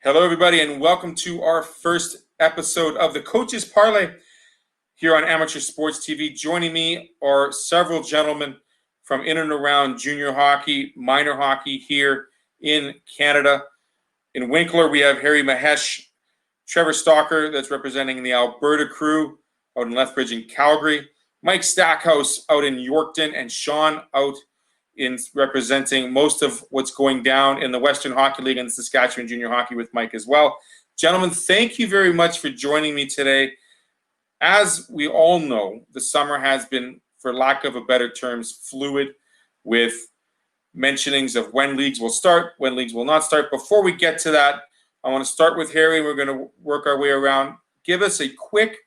Hello, everybody, and welcome to our first episode of the Coaches Parley here on Amateur Sports TV. Joining me are several gentlemen from in and around junior hockey, minor hockey here in Canada. In Winkler, we have Harry Mahesh, Trevor Stalker, that's representing the Alberta crew out in Lethbridge and Calgary, Mike Stackhouse out in Yorkton, and Sean out in representing most of what's going down in the Western Hockey League and Saskatchewan Junior Hockey with Mike as well. Gentlemen, thank you very much for joining me today. As we all know, the summer has been, for lack of a better terms, fluid, with mentionings of when leagues will start, when leagues will not start. Before we get to that, I want to start with Harry. We're going to work our way around. Give us a quick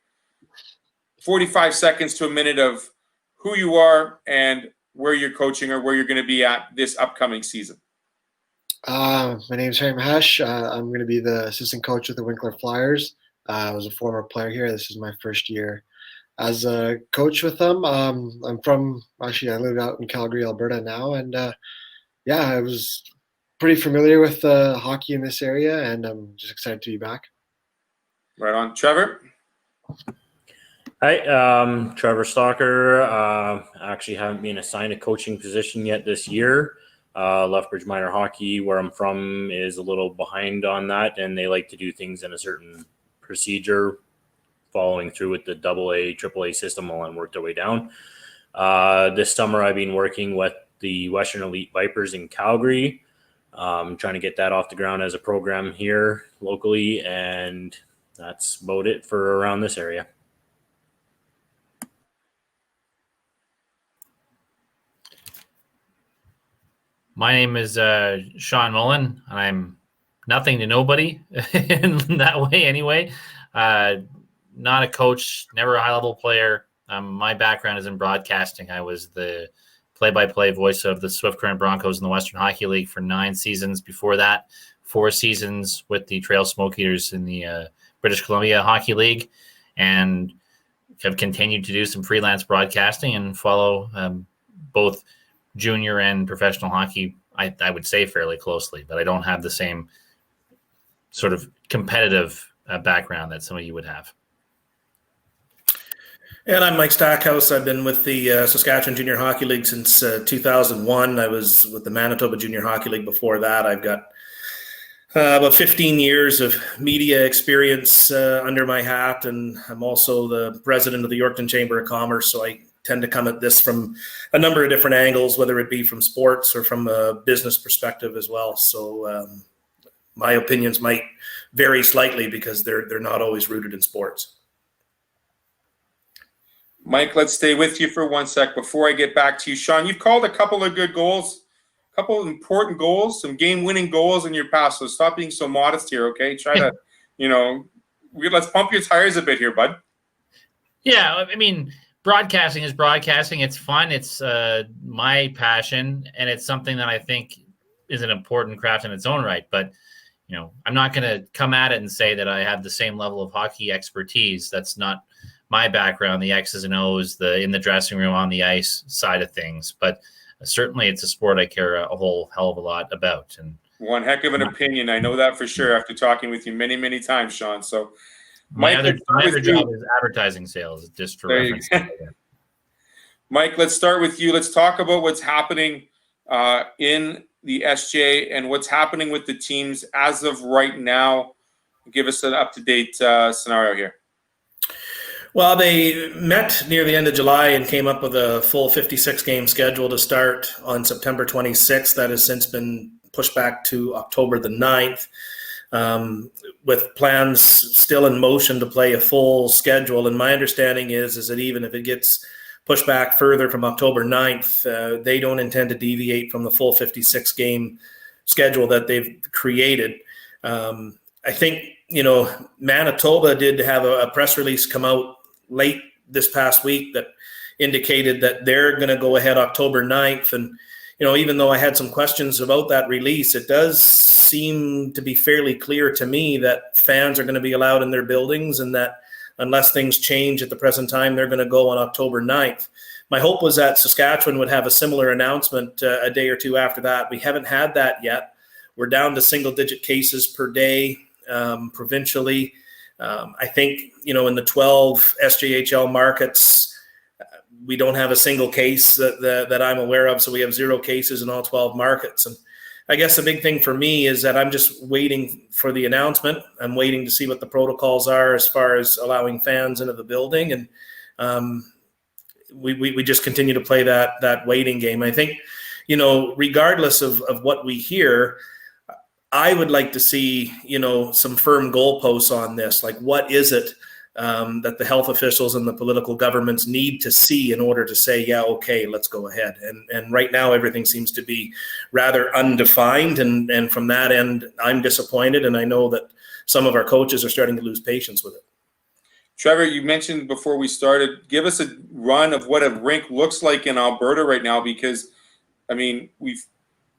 45 seconds to a minute of who you are and where you're coaching or where you're going to be at this upcoming season. My name is Harry Mahesh. I'm going to be the assistant coach of the Winkler Flyers. I was a former player here. This is my first year as a coach with them. I live out in Calgary, Alberta now. And I was pretty familiar with hockey in this area, and I'm just excited to be back. Right on. Trevor? Hi, Trevor Stalker. Actually haven't been assigned a coaching position yet this year. Lethbridge Minor Hockey, where I'm from, is a little behind on that, and they like to do things in a certain procedure, following through with the AA, AAA system while I work their way down. This summer, I've been working with the Western Elite Vipers in Calgary, trying to get that off the ground as a program here locally, and that's about it for around this area. My name is Sean Mullen, and I'm nothing to nobody in that way anyway. Not a coach, never a high-level player. My background is in broadcasting. I was the play-by-play voice of the Swift Current Broncos in the Western Hockey League for 9 seasons. Before that, 4 seasons with the Trail Smoke Eaters in the British Columbia Hockey League, and have continued to do some freelance broadcasting and follow both junior and professional hockey, I would say, fairly closely, but I don't have the same sort of competitive background that some of you would have. And I'm Mike Stackhouse. I've been with the Saskatchewan Junior Hockey League since 2001. I was with the Manitoba Junior Hockey League before that. I've got about 15 years of media experience under my hat, and I'm also the president of the Yorkton Chamber of Commerce, so I tend to come at this from a number of different angles, whether it be from sports or from a business perspective as well. So my opinions might vary slightly because they're not always rooted in sports. Mike, let's stay with you for 1 sec before I get back to you. Sean, you've called a couple of good goals, a couple of important goals, some game-winning goals in your past, so stop being so modest here, okay? Try to, let's pump your tires a bit here, bud. Yeah, I mean, broadcasting is broadcasting. It's fun. It's my passion, and it's something that I think is an important craft in its own right. But, I'm not going to come at it and say that I have the same level of hockey expertise. That's not my background, the X's and O's, the in the dressing room, on the ice side of things. But certainly it's a sport I care a whole hell of a lot about. And one heck of an opinion. I know that for sure after talking with you many, many times, Sean. So my other job is advertising sales, just for reference. Mike, let's start with you. Let's talk about what's happening in the SJ and what's happening with the teams as of right now. Give us an up-to-date scenario here. Well, they met near the end of July and came up with a full 56-game schedule to start on September 26th. That has since been pushed back to October the 9th. With plans still in motion to play a full schedule. And my understanding is that even if it gets pushed back further from October 9th, they don't intend to deviate from the full 56-game schedule that they've created. I think, Manitoba did have a press release come out late this past week that indicated that they're going to go ahead October 9th. And, even though I had some questions about that release, it does seem to be fairly clear to me that fans are going to be allowed in their buildings, and that unless things change at the present time, they're going to go on October 9th. My hope was that Saskatchewan would have a similar announcement a day or two after that. We haven't had that yet. We're down to single-digit cases per day provincially. I think, in the 12 SJHL markets, we don't have a single case that I'm aware of. So we have 0 cases in all 12 markets. And I guess the big thing for me is that I'm just waiting for the announcement. I'm waiting to see what the protocols are as far as allowing fans into the building. And we just continue to play that waiting game. I think, regardless of what we hear, I would like to see, some firm goalposts on this. Like, what is it that the health officials and the political governments need to see in order to say, yeah, okay, let's go ahead. And right now, everything seems to be rather undefined. And from that end, I'm disappointed. And I know that some of our coaches are starting to lose patience with it. Trevor, you mentioned before we started, give us a run of what a rink looks like in Alberta right now, because, I mean,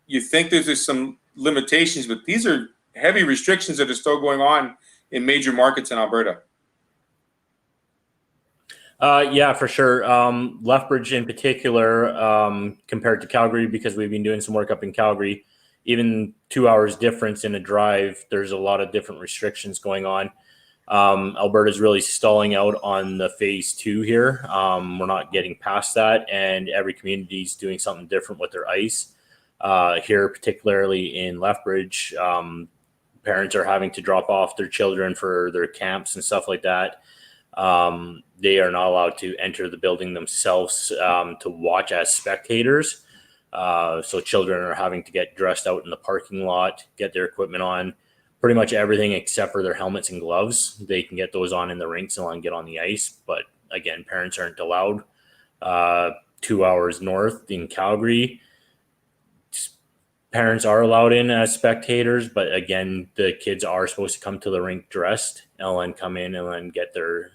you think there's some limitations, but these are heavy restrictions that are still going on in major markets in Alberta. Yeah, for sure. Lethbridge in particular, compared to Calgary, because we've been doing some work up in Calgary, even 2 hours difference in a drive, there's a lot of different restrictions going on. Alberta's really stalling out on the phase 2 here. We're not getting past that, and every community is doing something different with their ice. Here, particularly in Lethbridge, parents are having to drop off their children for their camps and stuff like that. They are not allowed to enter the building themselves to watch as spectators. So children are having to get dressed out in the parking lot, get their equipment on, pretty much everything except for their helmets and gloves. They can get those on in the rinks and get on the ice. But again, parents aren't allowed. 2 hours north in Calgary, parents are allowed in as spectators, but again, the kids are supposed to come to the rink dressed and then come in and then get their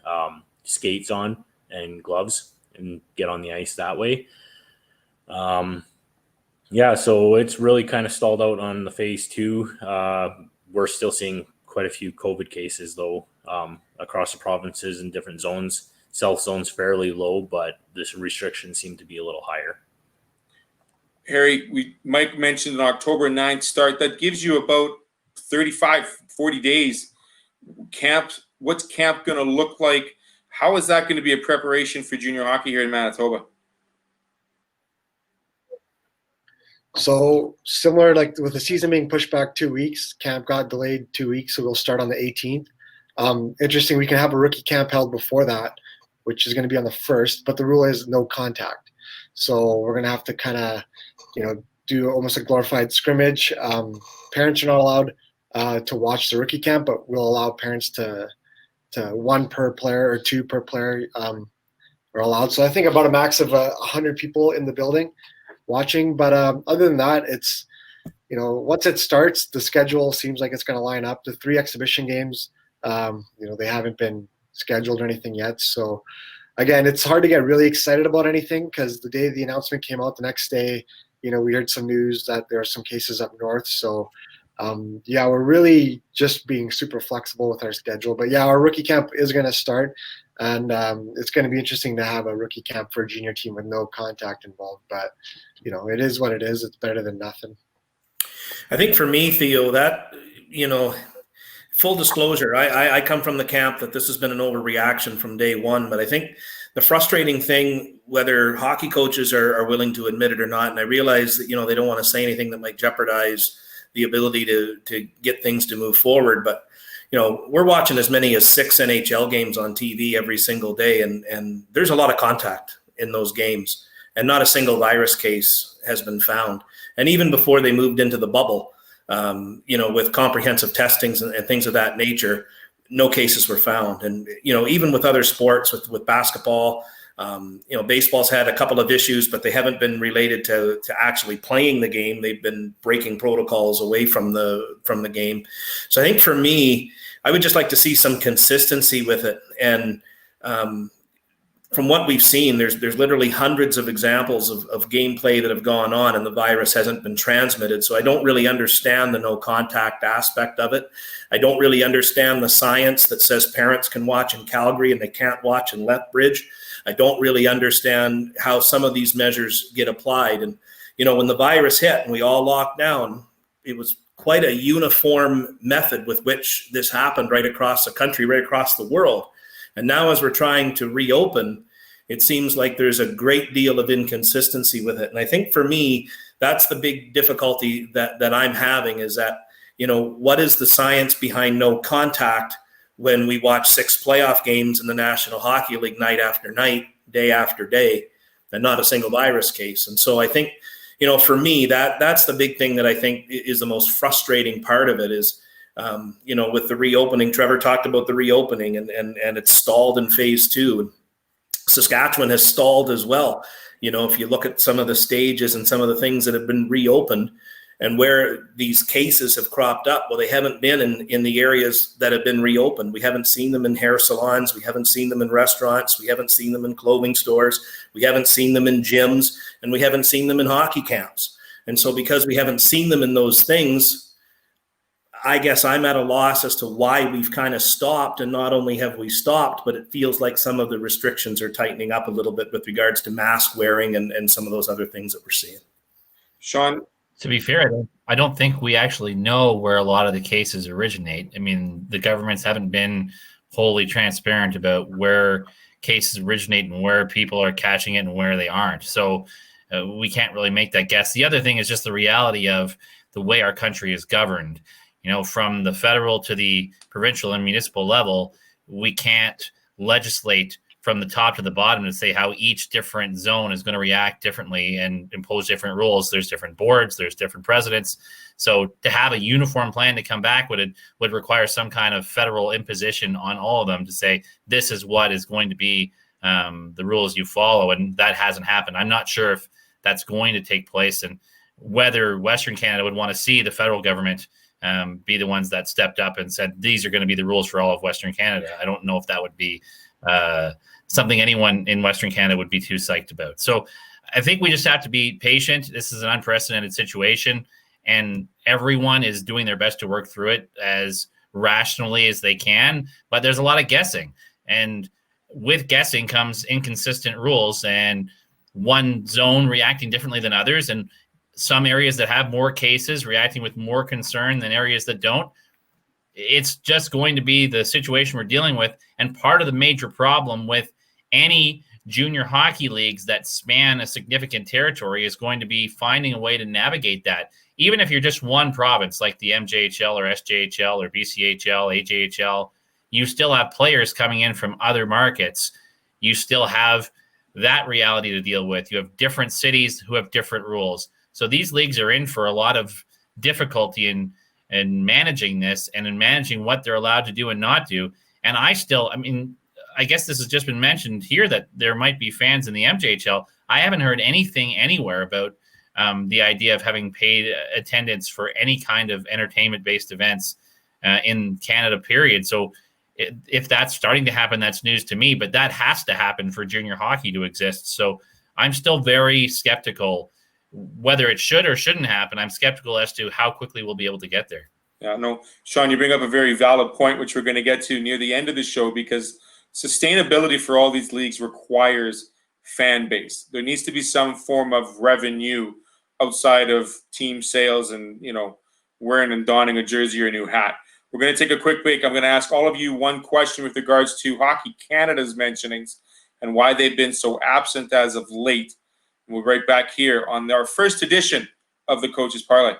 skates on and gloves and get on the ice that way. Yeah, so it's really kind of stalled out on the phase 2. We're still seeing quite a few COVID cases though, across the provinces in different zones. South zone's fairly low, but this restrictions seem to be a little higher. Harry, Mike mentioned an October 9th start. That gives you about 35-40 days. What's camp going to look like? How is that going to be a preparation for junior hockey here in Manitoba? So similar, like with the season being pushed back 2 weeks, camp got delayed 2 weeks, so we'll start on the 18th. Interesting, we can have a rookie camp held before that, which is going to be on the 1st, but the rule is no contact. So we're going to have to kind of, do almost a glorified scrimmage. Parents are not allowed to watch the rookie camp, but we'll allow parents to 1 per player or 2 per player are allowed. So I think about a max of 100 people in the building watching. But other than that, it's, once it starts, the schedule seems like it's going to line up. The 3 exhibition games, they haven't been scheduled or anything yet. So again, it's hard to get really excited about anything because the day the announcement came out, the next day, we heard some news that there are some cases up north. So, we're really just being super flexible with our schedule. But yeah, our rookie camp is going to start, and it's going to be interesting to have a rookie camp for a junior team with no contact involved. But, it is what it is. It's better than nothing. I think for me, Theo, that, full disclosure, I come from the camp that this has been an overreaction from day one. But I think the frustrating thing, whether hockey coaches are willing to admit it or not, and I realize that, they don't want to say anything that might jeopardize the ability to get things to move forward. But, we're watching as many as 6 NHL games on TV every single day. And there's a lot of contact in those games. And not a single virus case has been found. And even before they moved into the bubble, with comprehensive testings and things of that nature, no cases were found. And, even with other sports, with basketball, baseball's had a couple of issues, but they haven't been related to actually playing the game. They've been breaking protocols away from the game. So I think for me, I would just like to see some consistency with it. And, from what we've seen, there's literally hundreds of examples of gameplay that have gone on and the virus hasn't been transmitted. So I don't really understand the no contact aspect of it. I don't really understand the science that says parents can watch in Calgary and they can't watch in Lethbridge. I don't really understand how some of these measures get applied. And, when the virus hit and we all locked down, it was quite a uniform method with which this happened right across the country, right across the world. And now as we're trying to reopen, it seems like there's a great deal of inconsistency with it. And I think for me, that's the big difficulty that I'm having, is that, what is the science behind no contact when we watch 6 playoff games in the National Hockey League night after night, day after day, and not a single virus case? And so I think, for me, that's the big thing that I think is the most frustrating part of it is, with the reopening. Trevor talked about the reopening, and it's stalled in phase 2. Saskatchewan has stalled as well. If you look at some of the stages and some of the things that have been reopened and where these cases have cropped up, well, they haven't been in the areas that have been reopened. We haven't seen them in hair salons. We haven't seen them in restaurants. We haven't seen them in clothing stores. We haven't seen them in gyms, and we haven't seen them in hockey camps. And so because we haven't seen them in those things, I guess I'm at a loss as to why we've kind of stopped. And not only have we stopped, but it feels like some of the restrictions are tightening up a little bit with regards to mask wearing and some of those other things that we're seeing. Sean? To be fair, I don't think we actually know where a lot of the cases originate. I mean, the governments haven't been wholly transparent about where cases originate and where people are catching it and where they aren't. So we can't really make that guess. The other thing is just the reality of the way our country is governed. From the federal to the provincial and municipal level, we can't legislate from the top to the bottom to say how each different zone is going to react differently and impose different rules. There's different boards, there's different presidents. So to have a uniform plan to come back would require some kind of federal imposition on all of them to say, this is what is going to be the rules you follow. And that hasn't happened. I'm not sure if that's going to take place and whether Western Canada would want to see the federal government be the ones that stepped up and said, these are going to be the rules for all of Western Canada. I don't know if that would be something anyone in Western Canada would be too psyched about. So I think we just have to be patient. This is an unprecedented situation, and everyone is doing their best to work through it as rationally as they can. But there's a lot of guessing, and with guessing comes inconsistent rules and one zone reacting differently than others, and some areas that have more cases reacting with more concern than areas that don't. It's just going to be the situation we're dealing with. And part of the major problem with any junior hockey leagues that span a significant territory is going to be finding a way to navigate that. Even if you're just one province like the MJHL or SJHL or BCHL, AJHL, you still have players coming in from other markets. You still have that reality to deal with. You have different cities who have different rules. So these leagues are in for a lot of difficulty in managing this and in managing what they're allowed to do and not do. And I guess this has just been mentioned here that there might be fans in the MJHL. I haven't heard anything anywhere about the idea of having paid attendance for any kind of entertainment-based events in Canada, period. So if that's starting to happen, that's news to me, but that has to happen for junior hockey to exist. So I'm still very skeptical whether it should or shouldn't happen. I'm skeptical as to how quickly we'll be able to get there. Yeah, no, Sean, you bring up a very valid point, which we're going to get to near the end of the show, because sustainability for all these leagues requires fan base. There needs to be some form of revenue outside of team sales and, wearing and donning a jersey or a new hat. We're going to take a quick break. I'm going to ask all of you one question with regards to Hockey Canada's mentionings and why they've been so absent as of late. We'll be right back here on our first edition of the Coaches Parley.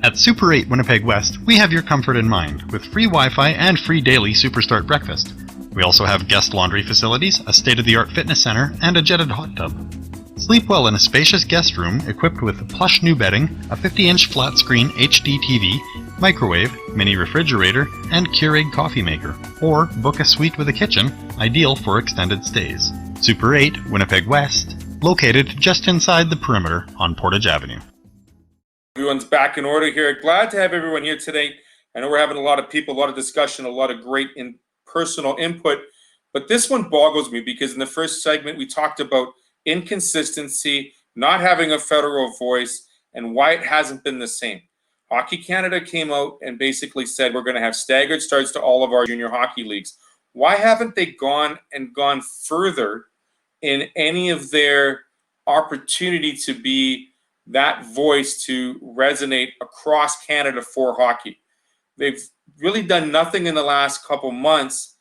At Super 8 Winnipeg West, we have your comfort in mind, with free Wi-Fi and free daily Superstart breakfast. We also have guest laundry facilities, a state-of-the-art fitness center, and a jetted hot tub. Sleep well in a spacious guest room equipped with plush new bedding, a 50-inch flat-screen HD TV, microwave, mini refrigerator, and Keurig coffee maker. Or book a suite with a kitchen, ideal for extended stays. Super 8, Winnipeg West, located just inside the perimeter on Portage Avenue. Everyone's back in order here. Glad to have everyone here today. I know we're having a lot of people, a lot of discussion, a lot of great personal input, but this one boggles me because in the first segment we talked about inconsistency, not having a federal voice, and why it hasn't been the same. Hockey Canada came out and basically said we're going to have staggered starts to all of our junior hockey leagues. Why haven't they gone further in any of their opportunity to be that voice to resonate across Canada for hockey? They've really done nothing in the last couple months.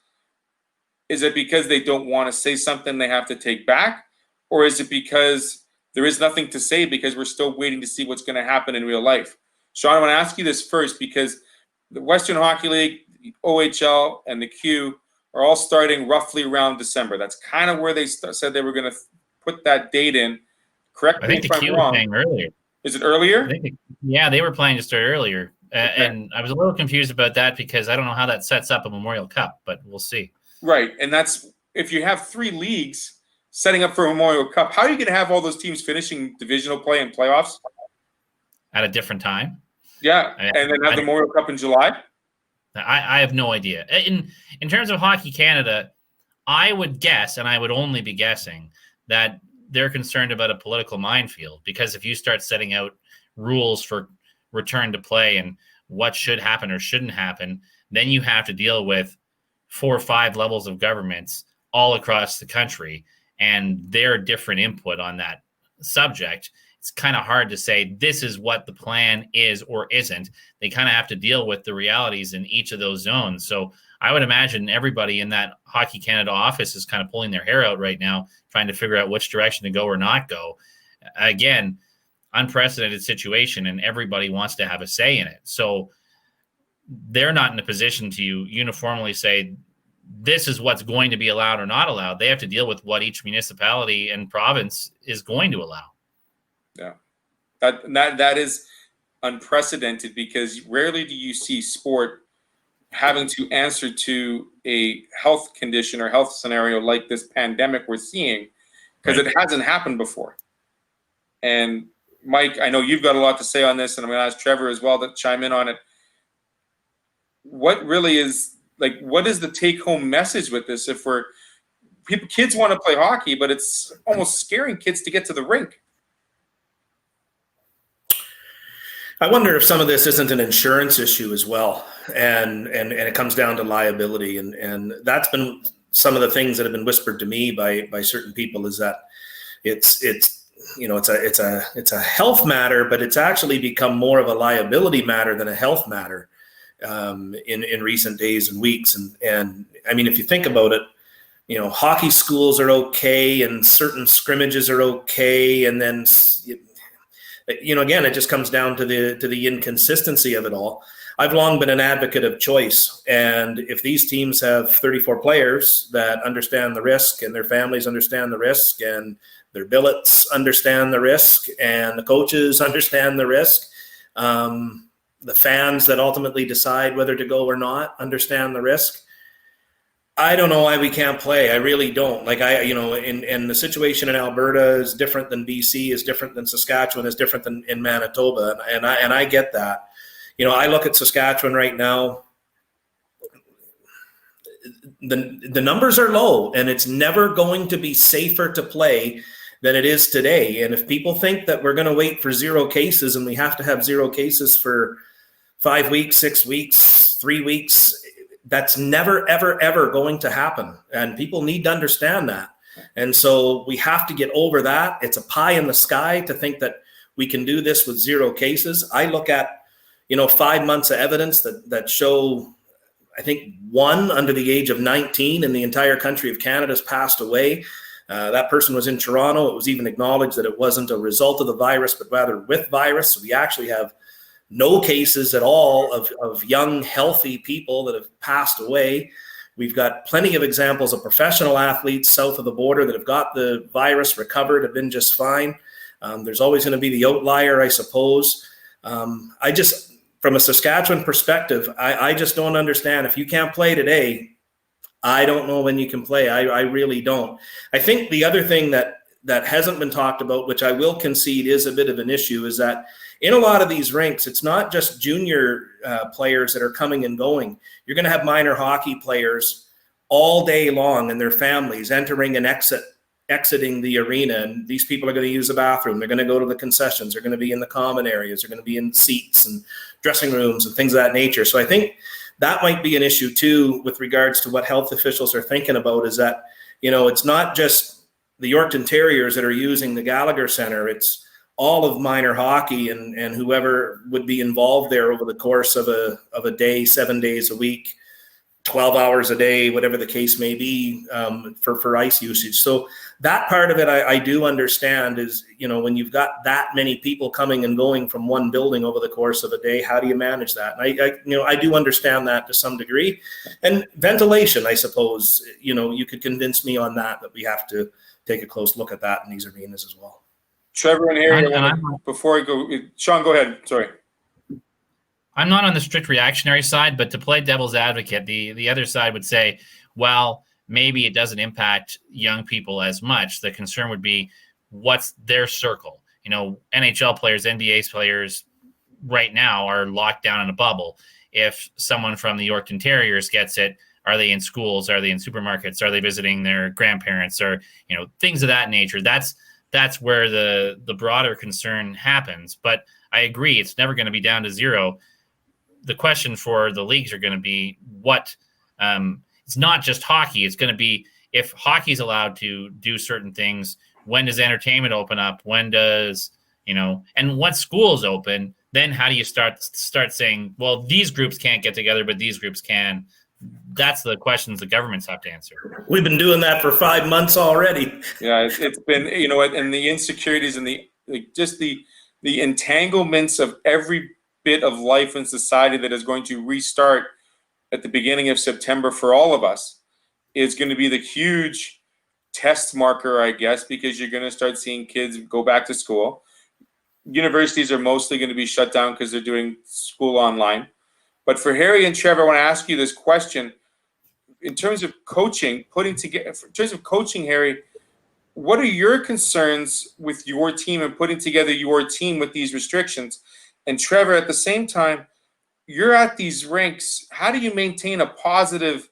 Is it because they don't want to say something they have to take back? Or is it because there is nothing to say because we're still waiting to see what's going to happen in real life? Sean, I want to ask you this first because the Western Hockey League, the OHL, and the Q are all starting roughly around December. That's kind of where they said they were going to put that date in. Correct me if I'm wrong. Playing earlier. Is it earlier? They were planning to start earlier. And I was a little confused about that because I don't know how that sets up a Memorial Cup, but we'll see. Right. And that's if you have 3 leagues setting up for a Memorial Cup, how are you going to have all those teams finishing divisional play and playoffs? At a different time? Yeah. And then have the Memorial Cup in July? I have no idea. In terms of Hockey Canada, I would guess, and I would only be guessing, that they're concerned about a political minefield, because if you start setting out rules for return to play and what should happen or shouldn't happen, then you have to deal with 4 or 5 levels of governments all across the country and their different input on that subject. It's kind of hard to say this is what the plan is or isn't. They kind of have to deal with the realities in each of those zones. So I would imagine everybody in that Hockey Canada office is kind of pulling their hair out right now, trying to figure out which direction to go or not go. Again, unprecedented situation, and everybody wants to have a say in it. So they're not in a position to uniformly say this is what's going to be allowed or not allowed. They have to deal with what each municipality and province is going to allow. Yeah, that is unprecedented because rarely do you see sport having to answer to a health condition or health scenario like this pandemic we're seeing, because it hasn't happened before. And Mike, I know you've got a lot to say on this, and I'm going to ask Trevor as well to chime in on it. What really is, like, what is the take-home message with this? If kids want to play hockey, but it's almost scaring kids to get to the rink. I wonder if some of this isn't an insurance issue as well, and it comes down to liability, and that's been some of the things that have been whispered to me by certain people, is that it's a health matter, but it's actually become more of a liability matter than a health matter in recent days and weeks. And I mean, if you think about it, hockey schools are okay and certain scrimmages are okay, and then again, it just comes down to the inconsistency of it all. I've long been an advocate of choice, and if these teams have 34 players that understand the risk, and their families understand the risk, and their billets understand the risk, and the coaches understand the risk, the fans that ultimately decide whether to go or not understand the risk, I don't know why we can't play. I really don't. Like, and the situation in Alberta is different than BC, is different than Saskatchewan, is different than in Manitoba. And I get that. I look at Saskatchewan right now. The numbers are low, and it's never going to be safer to play than it is today. And if people think that we're going to wait for 0 cases, and we have to have 0 cases for 5 weeks, 6 weeks, 3 weeks, that's never, ever, ever going to happen. And people need to understand that. And so we have to get over that. It's a pie in the sky to think that we can do this with 0 cases. I look at, 5 months of evidence that show, I think, 1 under the age of 19 in the entire country of Canada has passed away. That person was in Toronto. It was even acknowledged that it wasn't a result of the virus, but rather with virus. So we actually have no cases at all of young, healthy people that have passed away. We've got plenty of examples of professional athletes south of the border that have got the virus, recovered, have been just fine. There's always going to be the outlier, I suppose. For from a Saskatchewan perspective, I just don't understand. If you can't play today, I don't know when you can play. I really don't. I think the other thing that hasn't been talked about, which I will concede is a bit of an issue, is that in a lot of these rinks, it's not just junior players that are coming and going. You're going to have minor hockey players all day long and their families entering and exiting the arena. And these people are going to use the bathroom. They're going to go to the concessions. They're going to be in the common areas. They're going to be in seats and dressing rooms and things of that nature. So I think that might be an issue too, with regards to what health officials are thinking about, is that, it's not just the Yorkton Terriers that are using the Gallagher Center. It's all of minor hockey and whoever would be involved there over the course of a day, 7 days a week, 12 hours a day, whatever the case may be, for ice usage. So that part of it, I do understand is, when you've got that many people coming and going from one building over the course of a day, how do you manage that? And I do understand that to some degree. And ventilation, I suppose, you could convince me on that we have to take a close look at that in these arenas as well. Trevor and Harry, before I go, Sean, go ahead. Sorry. I'm not on the strict reactionary side, but to play devil's advocate, the other side would say, well, maybe it doesn't impact young people as much. The concern would be, what's their circle? NHL players, NBA players right now are locked down in a bubble. If someone from the Yorkton Terriers gets it, are they in schools? Are they in supermarkets? Are they visiting their grandparents? Or, things of that nature. That's where the broader concern happens. But I agree, it's never going to be down to zero. The question for the leagues are going to be it's not just hockey. It's going to be, if hockey's allowed to do certain things, when does entertainment open up? When does, and once schools open, then how do you start saying, well, these groups can't get together, but these groups can? That's the questions the governments have to answer. We've been doing that for 5 months already. Yeah, it's been, and the insecurities and the entanglements of every bit of life in society that is going to restart at the beginning of September for all of us is going to be the huge test marker, I guess, because you're going to start seeing kids go back to school. Universities are mostly going to be shut down because they're doing school online. But for Harry and Trevor, I want to ask you this question. In terms of coaching, Harry, what are your concerns with your team and putting together your team with these restrictions? And Trevor, at the same time, you're at these rinks. How do you maintain a positive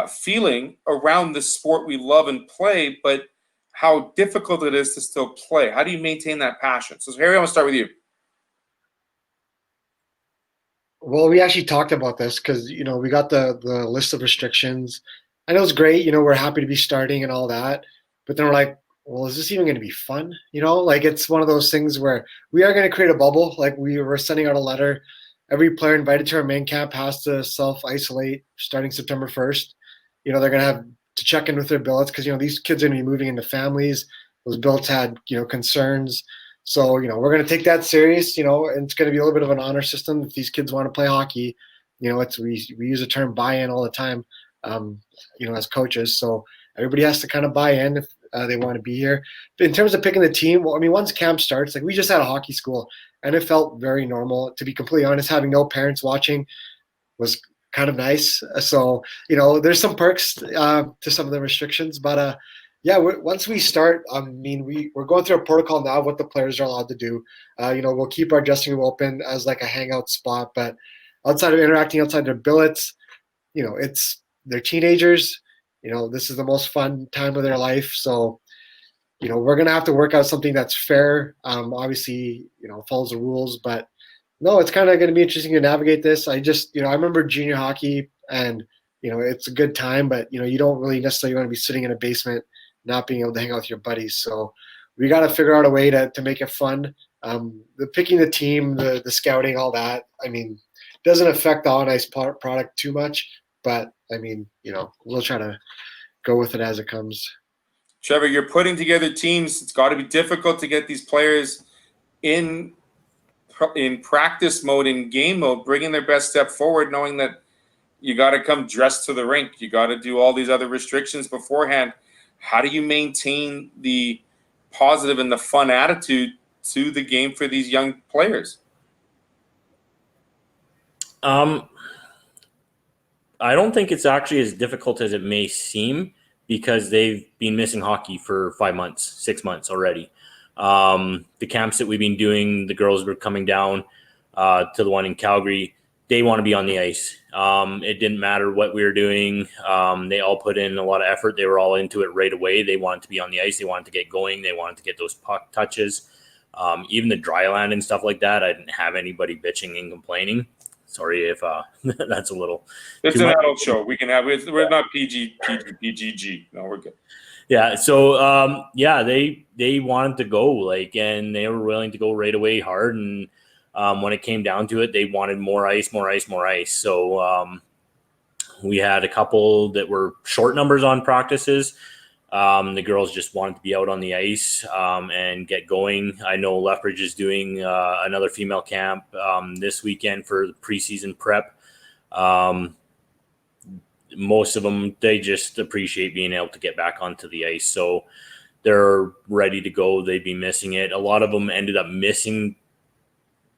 feeling around the sport we love and play, but how difficult it is to still play? How do you maintain that passion? So Harry, I want to start with you. Well, we actually talked about this because, we got the list of restrictions, and it was great. We're happy to be starting and all that. But then we're like, well, is this even going to be fun? It's one of those things where we are going to create a bubble. Like, we were sending out a letter. Every player invited to our main camp has to self-isolate starting September 1st. They're going to have to check in with their billets because, these kids are going to be moving into families. Those billets had, concerns. So, we're going to take that serious, and it's going to be a little bit of an honor system. If these kids want to play hockey, we use the term buy-in all the time, as coaches. So everybody has to kind of buy in if they want to be here. But in terms of picking the team, well, once camp starts, we just had a hockey school, and it felt very normal. To be completely honest, having no parents watching was kind of nice. So, there's some perks to some of the restrictions, but yeah, once we start, we're going through a protocol now of what the players are allowed to do. We'll keep our dressing room open as like a hangout spot, but outside of interacting outside their billets, they're teenagers. This is the most fun time of their life. So, we're going to have to work out something that's fair. Obviously, follows the rules, but no, it's kind of going to be interesting to navigate this. I remember junior hockey and, it's a good time, but, you don't really necessarily want to be sitting in a basement not being able to hang out with your buddies. So we got to figure out a way to make it fun. The picking the team, the scouting, all that, doesn't affect the on-ice product too much, but we'll try to go with it as it comes. Trevor, you're putting together teams. It's got to be difficult to get these players in practice mode, in game mode, bringing their best step forward, knowing that you got to come dressed to the rink. You got to do all these other restrictions beforehand. How do you maintain the positive and the fun attitude to the game for these young players? I don't think it's actually as difficult as it may seem because they've been missing hockey for 5 months, 6 months already. The camps that we've been doing, the girls were coming down to the one in Calgary. They want to be on the ice. It didn't matter what we were doing. They all put in a lot of effort. They were all into it right away. They wanted to be on the ice. They wanted to get going. They wanted to get those puck touches. Even the dry land and stuff like that, I didn't have anybody bitching and complaining. Sorry if that's a little. It's an adult show. We can have it. We're not PGG. No, we're good. Yeah. So they wanted to go and they were willing to go right away hard. And when it came down to it, they wanted more ice. So we had a couple that were short numbers on practices. The girls just wanted to be out on the ice and get going. I know Lethbridge is doing another female camp this weekend for the preseason prep. Most of them, they just appreciate being able to get back onto the ice. So they're ready to go. They'd be missing it. A lot of them ended up missing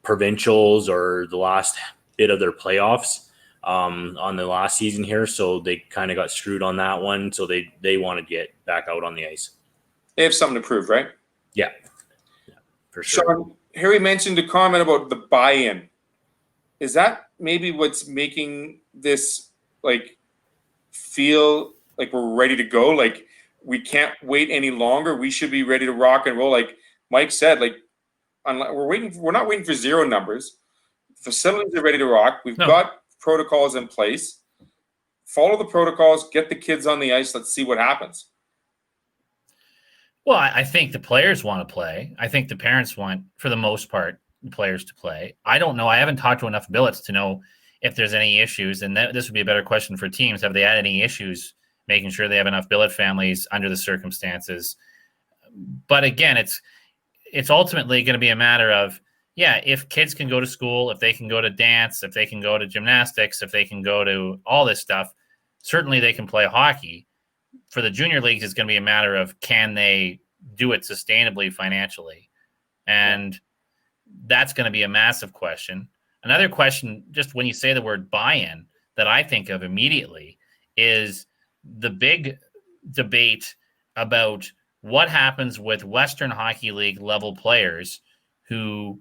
provincials or the last bit of their playoffs on the last season here, so they kind of got screwed on that one. So they want to get back out on the ice. They have something to prove, right? Yeah, for sure. Sean, Harry mentioned a comment about the buy-in. Is that maybe what's making this feel like we're ready to go? Like we can't wait any longer. We should be ready to rock and roll. Like Mike said, we're not waiting for zero numbers. Facilities are ready to rock. We've got protocols in place. Follow the protocols, get the kids on the ice. Let's see what happens. Well, I think the players want to play. I think the parents want, for the most part, the players to play. I don't know. I haven't talked to enough billets to know if there's any issues. And this would be a better question for teams. Have they had any issues making sure they have enough billet families under the circumstances? But again, it's ultimately going to be a matter of, if kids can go to school, if they can go to dance, if they can go to gymnastics, if they can go to all this stuff, certainly they can play hockey. For the junior leagues, it's going to be a matter of, can they do it sustainably financially? And that's going to be a massive question. Another question, just when you say the word buy-in, that I think of immediately is the big debate about what happens with Western Hockey League level players who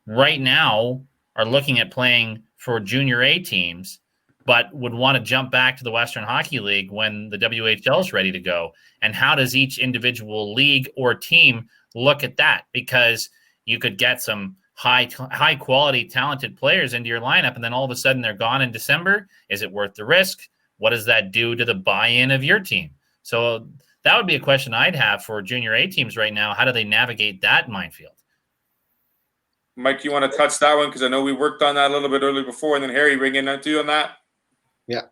right now are looking at playing for junior A teams, but would want to jump back to the Western Hockey League when the WHL is ready to go. And how does each individual league or team look at that? Because you could get some high quality, talented players into your lineup, and then all of a sudden they're gone in December. Is it worth the risk? What does that do to the buy-in of your team? So that would be a question I'd have for junior A teams right now. How do they navigate that minefield? Mike, you want to touch that one? Because I know we worked on that a little bit earlier before, and then Harry, ring in to you on that. Yeah.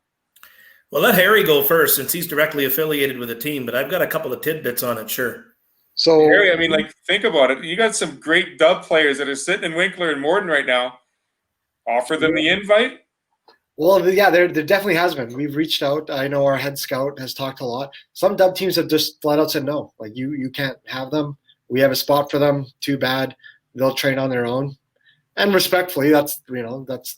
Well, let Harry go first since he's directly affiliated with the team, but I've got a couple of tidbits on it, sure. So Harry, I mean, think about it. You got some great dub players that are sitting in Winkler and Morden right now. Offer them the invite. Well, yeah, there definitely has been. We've reached out. I know our head scout has talked a lot. Some dub teams have just flat out said no. You can't have them. We have a spot for them. Too bad. They'll train on their own. And respectfully, that's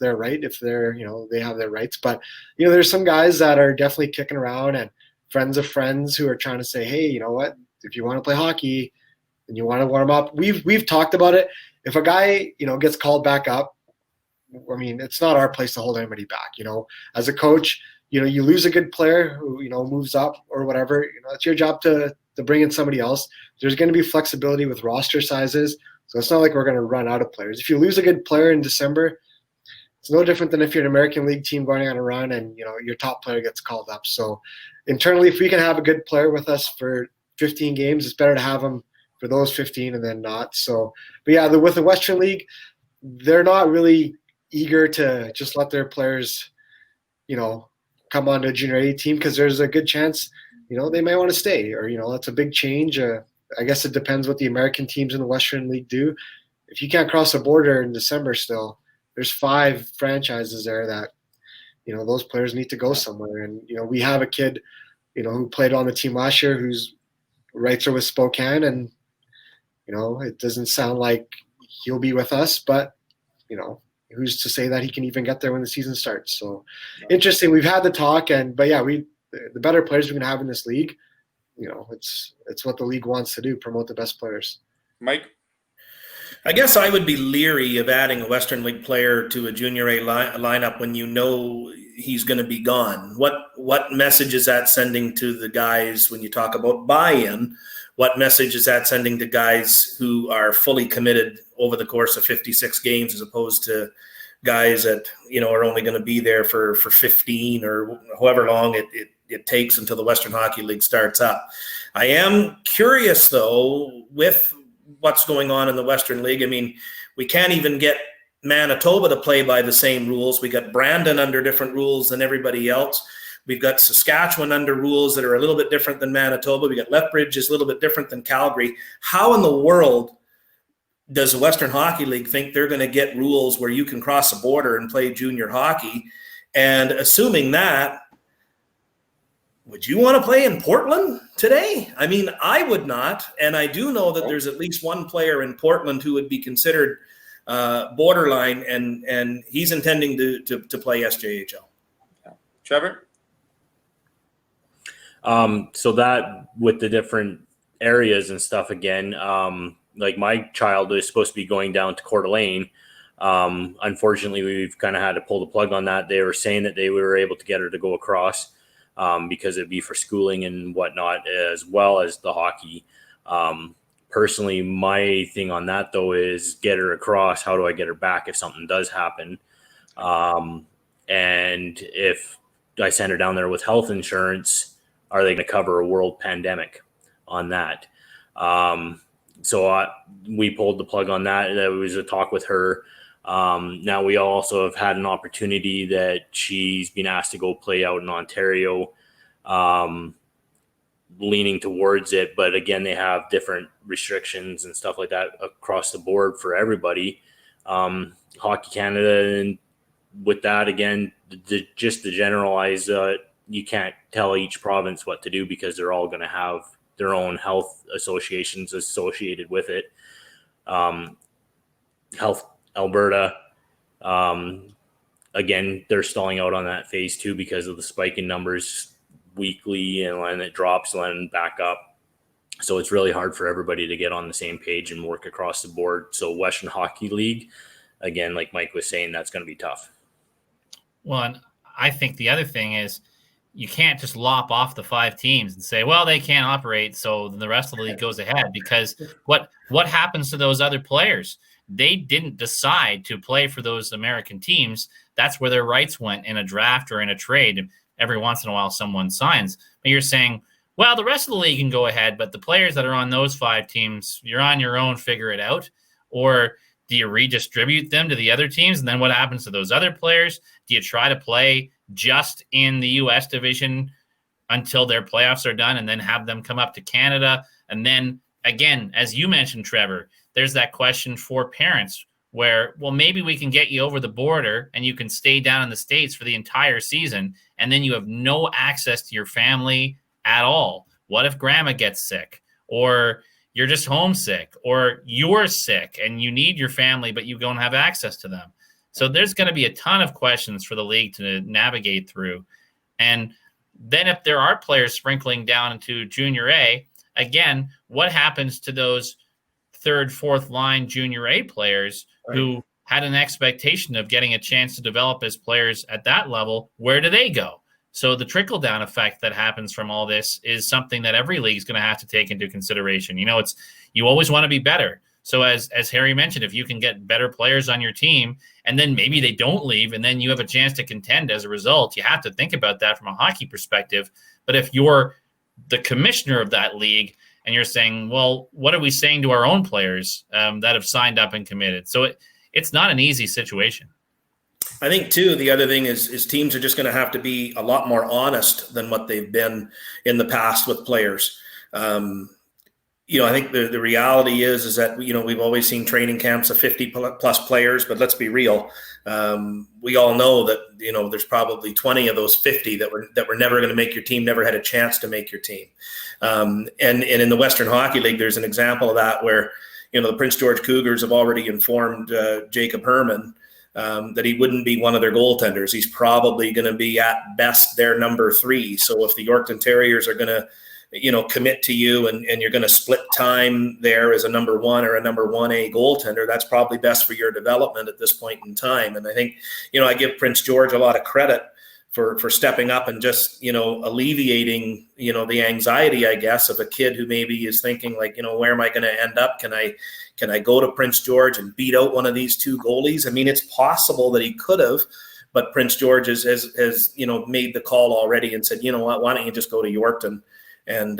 their right if they're, they have their rights. But, there's some guys that are definitely kicking around and friends of friends who are trying to say, hey, you know what? If you want to play hockey and you want to warm up, we've talked about it. If a guy, gets called back up, I mean, it's not our place to hold anybody back. As a coach, you lose a good player who, moves up or whatever, it's your job to bring in somebody else. There's going to be flexibility with roster sizes. So it's not like we're going to run out of players. If you lose a good player in December, it's no different than if you're an American League team going on a run and, your top player gets called up. So internally, if we can have a good player with us for 15 games, it's better to have them for those 15 and then not. So, but yeah, with the Western League, they're not really eager to just let their players, come on to a junior A team because there's a good chance, they may want to stay or, that's a big change. I guess it depends what the American teams in the Western League do. If you can't cross the border in December still, there's 5 franchises there that, those players need to go somewhere. And, we have a kid, who played on the team last year whose rights are with Spokane and, it doesn't sound like he'll be with us, but, who's to say that he can even get there when the season starts? So interesting. We've had the talk, but yeah, the better players we're going to have in this league, it's what the league wants to do, promote the best players. Mike? I guess I would be leery of adding a Western League player to a Junior A lineup when he's going to be gone. What message is that sending to the guys when you talk about buy-in? What message is that sending to guys who are fully committed over the course of 56 games as opposed to guys that, are only going to be there for 15 or however long it takes until the Western Hockey League starts up? I am curious, though, with what's going on in the Western League. I mean, we can't even get Manitoba to play by the same rules. We got Brandon under different rules than everybody else. We've got Saskatchewan under rules that are a little bit different than Manitoba. We got Lethbridge is a little bit different than Calgary. How in the world does the Western Hockey League think they're going to get rules where you can cross a border and play junior hockey? And assuming that, would you want to play in Portland today? I mean, I would not. And I do know that there's at least one player in Portland who would be considered borderline, and he's intending to play SJHL. Trevor? So that with the different areas and stuff again, like my child is supposed to be going down to Coeur d'Alene. Unfortunately, we've kind of had to pull the plug on that. They were saying that they were able to get her to go across because it'd be for schooling and whatnot, as well as the hockey. Personally, my thing on that, though, is get her across. How do I get her back if something does happen? And if I send her down there with health insurance, are they going to cover a world pandemic on that? So we pulled the plug on that. There was a talk with her. Now we also have had an opportunity that she's been asked to go play out in Ontario, leaning towards it. But again, they have different restrictions and stuff like that across the board for everybody. Hockey Canada, and with that, again, just to generalize, you can't tell each province what to do because they're all going to have their own health associations associated with it. Health Alberta, again, they're stalling out on that phase 2 because of the spike in numbers weekly, and when it drops, then back up. So it's really hard for everybody to get on the same page and work across the board. So Western Hockey League, again, like Mike was saying, that's going to be tough. Well, and I think the other thing is you can't just lop off the 5 teams and say, well, they can't operate, so the rest of the league goes ahead. Because what happens to those other players? They didn't decide to play for those American teams. That's where their rights went in a draft or in a trade. Every once in a while, someone signs. But you're saying, well, the rest of the league can go ahead, but the players that are on those 5 teams, you're on your own, figure it out. Or do you redistribute them to the other teams? And then what happens to those other players? Do you try to play just in the U.S. division until their playoffs are done and then have them come up to Canada? And then, again, as you mentioned, Trevor, there's that question for parents where, well, maybe we can get you over the border and you can stay down in the States for the entire season, and then you have no access to your family at all. What if grandma gets sick, or you're just homesick, or you're sick and you need your family, but you don't have access to them? So there's going to be a ton of questions for the league to navigate through. And then if there are players sprinkling down into Junior A, again, what happens to those 3rd, 4th line Junior A players who had an expectation of getting a chance to develop as players at that level? Where do they go? So the trickle-down effect that happens from all this is something that every league is going to have to take into consideration. You always want to be better. So as Harry mentioned, if you can get better players on your team and then maybe they don't leave and then you have a chance to contend as a result, you have to think about that from a hockey perspective. But if you're the commissioner of that league and you're saying, well, what are we saying to our own players that have signed up and committed? So it's not an easy situation. I think, too, the other thing is teams are just going to have to be a lot more honest than what they've been in the past with players. I think the reality is that, we've always seen training camps of 50 plus players, but let's be real. We all know that, there's probably 20 of those 50 that were never going to make your team, never had a chance to make your team. And in the Western Hockey League, there's an example of that where, the Prince George Cougars have already informed Jacob Herman that he wouldn't be one of their goaltenders. He's probably going to be at best their number 3. So if the Yorkton Terriers are going to, commit to you and you're going to split time there as a number 1 or a number 1A goaltender, that's probably best for your development at this point in time. And I think, I give Prince George a lot of credit for stepping up and just, alleviating, the anxiety, I guess, of a kid who maybe is thinking like, where am I going to end up? Can I go to Prince George and beat out one of these 2 goalies? I mean, it's possible that he could have, but Prince George has made the call already and said, what, why don't you just go to Yorkton and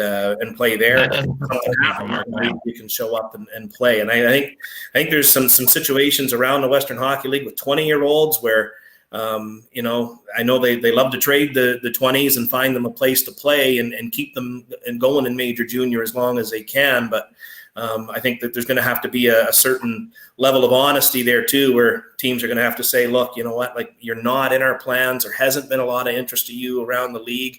play there? You can show up and play. And I think there's some situations around the Western Hockey League with 20-year-olds where, I know they love to trade the 20s and find them a place to play and keep them and going in major junior as long as they can. But I think that there's going to have to be a certain level of honesty there too, where teams are going to have to say, look, you know what, like you're not in our plans. There hasn't been a lot of interest to you around the league.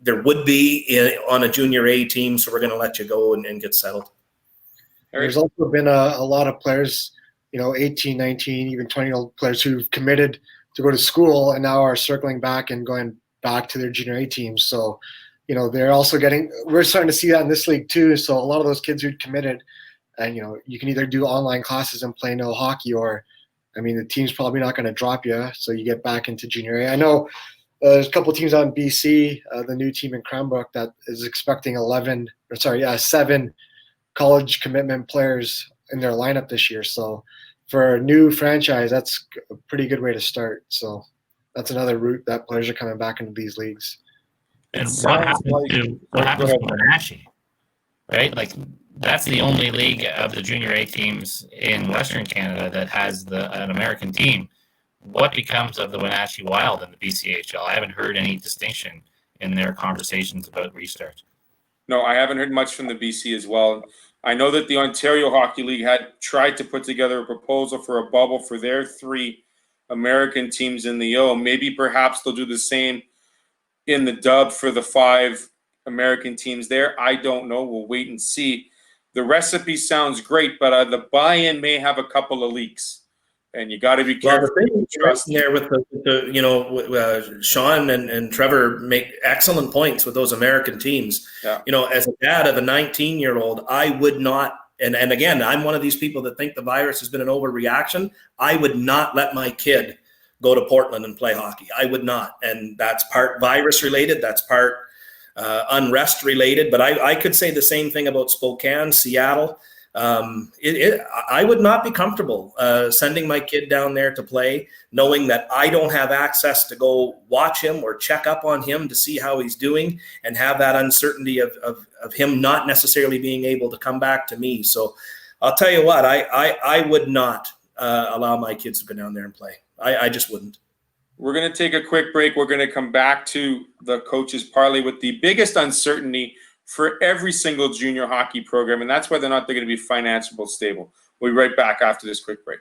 There would be on a junior A team, so we're going to let you go and get settled. There's also been a lot of players, 18, 19, even 20-year-old players who've committed to go to school and now are circling back and going back to their junior A teams. So, they're also we're starting to see that in this league too. So a lot of those kids who committed and, you can either do online classes and play no hockey, or, the team's probably not going to drop you. So you get back into junior A. I know there's a couple of teams out in BC, the new team in Cranbrook that is expecting 7 college commitment players in their lineup this year. So for a new franchise, that's a pretty good way to start. So that's another route that players are coming back into these leagues. And what happens to Wenatchee, right? Like that's the only league of the junior A teams in Western Canada that has an American team. What becomes of the Wenatchee Wild in the BCHL? I haven't heard any distinction in their conversations about restart. No, I haven't heard much from the BC as well. I know that the Ontario Hockey League had tried to put together a proposal for a bubble for their 3 American teams in the O. Maybe perhaps they'll do the same in the dub for the 5 American teams there. I don't know. We'll wait and see. The recipe sounds great, but the buy-in may have a couple of leaks. And you got to be careful. Well, the thing there with Sean and Trevor make excellent points with those American teams. Yeah. As a dad of a 19-year-old, I would not, and again, I'm one of these people that think the virus has been an overreaction. I would not let my kid go to Portland and play hockey. I would not. And that's part virus related. That's part unrest related. But I could say the same thing about Spokane, Seattle. I would not be comfortable sending my kid down there to play, knowing that I don't have access to go watch him or check up on him to see how he's doing, and have that uncertainty of him not necessarily being able to come back to me. So I'll tell you what, I would not allow my kids to go down there and play. I just wouldn't. We're going to take a quick break. We're going to come back to the Coaches Parley with the biggest uncertainty for every single junior hockey program, and that's whether or not they're going to be financially stable. We'll be right back after this quick break.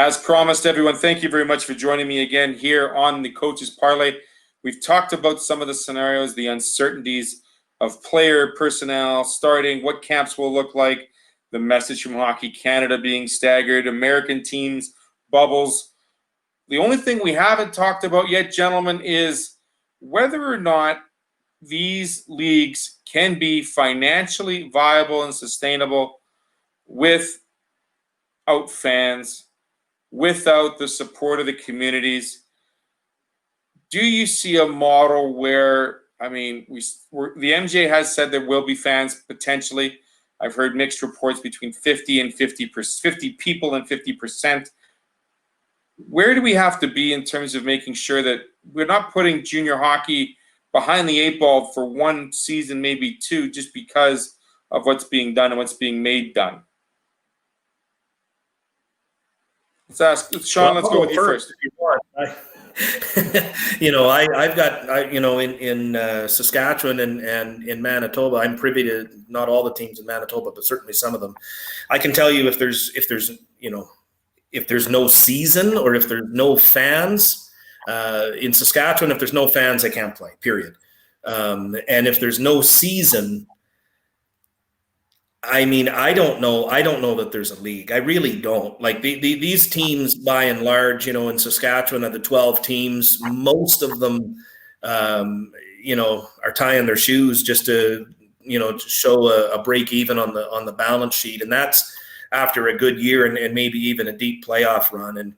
As promised, everyone, thank you very much for joining me again here on the Coaches Parley. We've talked about some of the scenarios, the uncertainties of player personnel starting, what camps will look like, the message from Hockey Canada being staggered, American teams, bubbles. The only thing we haven't talked about yet, gentlemen, is whether or not these leagues can be financially viable and sustainable without fans, without the support of the communities. Do you see a model where, I mean, the MJ has said there will be fans potentially. I've heard mixed reports between 50 and 50 people and 50%. Where do we have to be in terms of making sure that we're not putting junior hockey behind the eight ball for one season, maybe two, just because of what's being done and what's being made done? Let's ask Sean. Let's go with you first. I've got in Saskatchewan and in Manitoba. I'm privy to not all the teams in Manitoba, but certainly some of them. I can tell you if there's no season or if there's no fans in Saskatchewan, if there's no fans, they can't play. Period. And if there's no season, I mean, I don't know that there's a league. I really don't. Like these teams, by and large, in Saskatchewan, of the 12 teams, most of them, are tying their shoes just to show a break even on the balance sheet, and that's after a good year and maybe even a deep playoff run. And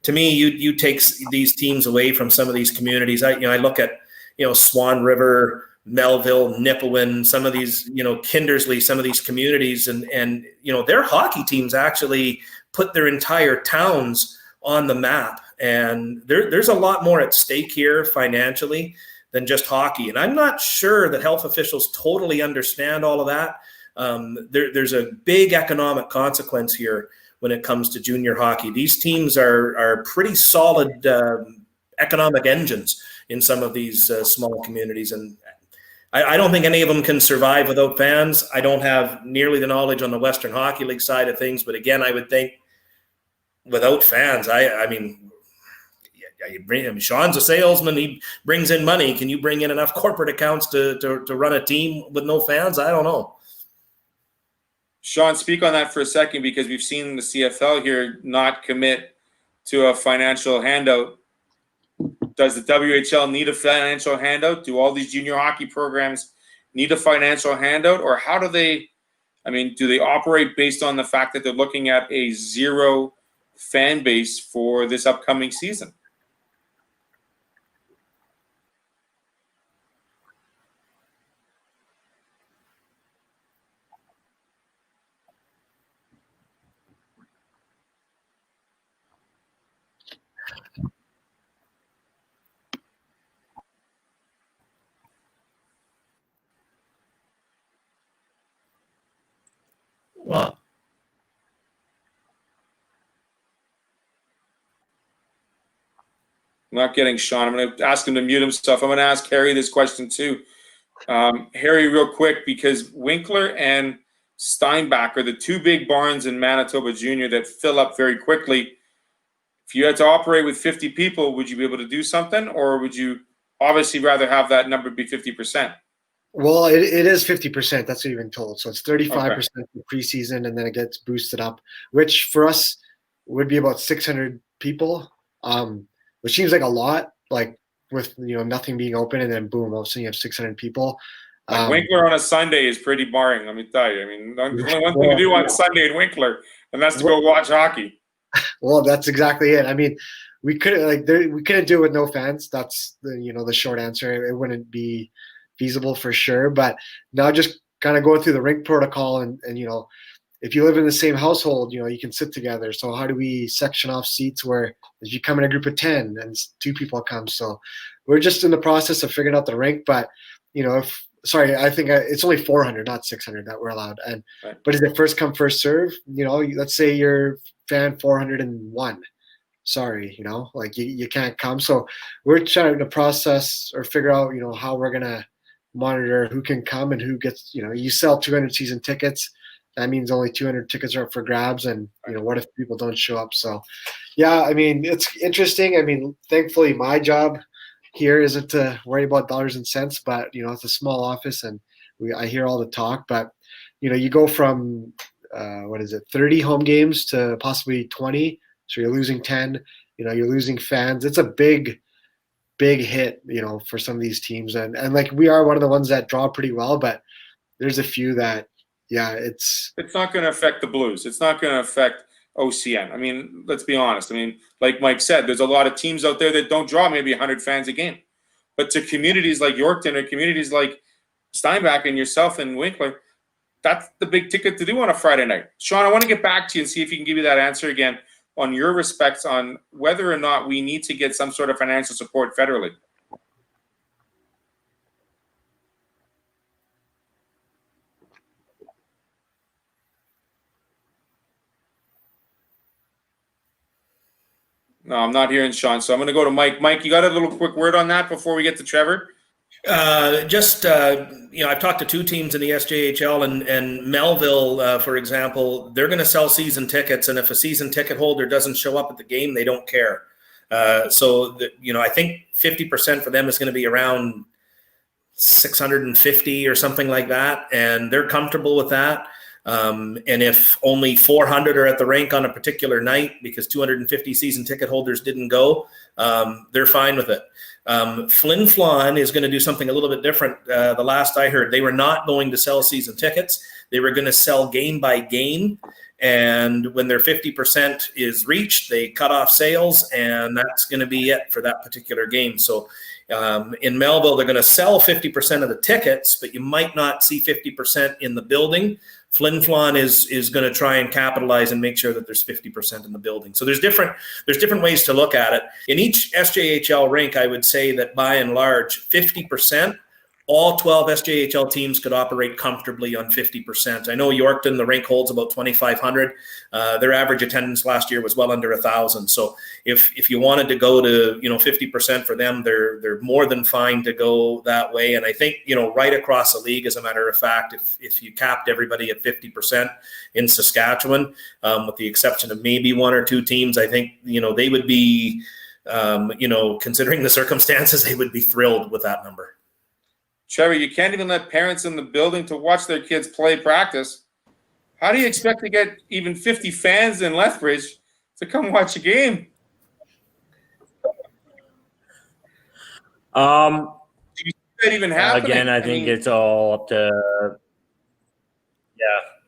to me, you take these teams away from some of these communities. I look at Swan River, Melville, Nipawin, some of these, Kindersley, some of these communities, and their hockey teams actually put their entire towns on the map. And there's a lot more at stake here financially than just hockey. And I'm not sure that health officials totally understand all of that. There's a big economic consequence here when it comes to junior hockey. These teams are pretty solid economic engines in some of these small communities. And I don't think any of them can survive without fans. I don't have nearly the knowledge on the Western Hockey League side of things, but again, I would think without fans, Sean's a salesman. He brings in money. Can you bring in enough corporate accounts to run a team with no fans? I don't know. Sean, speak on that for a second, because we've seen the CFL here not commit to a financial handout. Does the WHL need a financial handout? Do all these junior hockey programs need a financial handout? Or how do they operate based on the fact that they're looking at a zero fan base for this upcoming season? Well, I'm not getting Sean. I'm going to ask him to mute himself. I'm going to ask Harry this question too. Harry, real quick, because Winkler and Steinbach are the two big barns in Manitoba Junior that fill up very quickly. If you had to operate with 50 people, would you be able to do something, or would you obviously rather have that number be 50%? Well, it is 50%. That's what you've been told. So it's 35% for preseason, and then it gets boosted up, which for us would be about 600 people, which seems like a lot, like with nothing being open, and then boom, all of a sudden you have 600 people. Winkler on a Sunday is pretty boring, let me tell you. I mean, only one thing to do on Sunday in Winkler, and that's to go watch hockey. Well, that's exactly it. I mean, we couldn't do it with no fans. That's the short answer. It wouldn't be feasible for sure. But now just kind of going through the rink protocol, and if you live in the same household, you can sit together. So how do we section off seats where if you come in a group of 10 and 2 people come? So we're just in the process of figuring out the rink. But I think it's only 400, not 600 that we're allowed. And right. But is it first come, first serve? Let's say you're fan 401. Sorry, you can't come. So we're trying to process or figure out, how we're gonna monitor who can come and who gets. You sell 200 season tickets. that means only 200 tickets are up for grabs. And, what if people don't show up? So, yeah, I mean, it's interesting. I mean, thankfully my job here isn't to worry about dollars and cents, but, it's a small office and I hear all the talk, but, you go from, 30 home games to possibly 20. So you're losing 10, you're losing fans. It's a big hit, for some of these teams. And like, we are one of the ones that draw pretty well, but there's a few that, it's not going to affect the Blues. It's not going to affect OCN. I mean, let's be honest. I mean, like Mike said, there's a lot of teams out there that don't draw maybe 100 fans a game. But to communities like Yorkton or communities like Steinbach and yourself and Winkler, that's the big ticket to do on a Friday night. Sean, I want to get back to you and see if you can give you that answer again on your respects on whether or not we need to get some sort of financial support federally. No, I'm not hearing Sean, so I'm going to go to Mike. Mike, you got a little quick word on that before we get to Trevor? I've talked to 2 teams in the SJHL, and Melville, for example, they're going to sell season tickets, and if a season ticket holder doesn't show up at the game, they don't care. I think 50% for them is going to be around 650 or something like that, and they're comfortable with that. And if only 400 are at the rink on a particular night because 250 season ticket holders didn't go, they're fine with it. Flin Flon is going to do something a little bit different. The last I heard, they were not going to sell season tickets. They were going to sell game by game. And when their 50% is reached, they cut off sales, and that's going to be it for that particular game. So in Melville, they're going to sell 50% of the tickets, but you might not see 50% in the building. Flin Flon is going to try and capitalize and make sure that there's 50% in the building. So there's different ways to look at it. In each SJHL rink, I would say that by and large, 50%, all 12 SJHL teams could operate comfortably on 50%. I know Yorkton, the rink holds about 2,500. Their average attendance last year was well under 1,000. So if you wanted to go to 50% for them, they're more than fine to go that way. And I think right across the league, as a matter of fact, if you capped everybody at 50% in Saskatchewan, with the exception of maybe 1 or 2 teams, I think they would be considering the circumstances, they would be thrilled with that number. Trevor, you can't even let parents in the building to watch their kids play practice. How do you expect to get even 50 fans in Lethbridge to come watch a game? Do you see that even happening? Again, I think it's all up to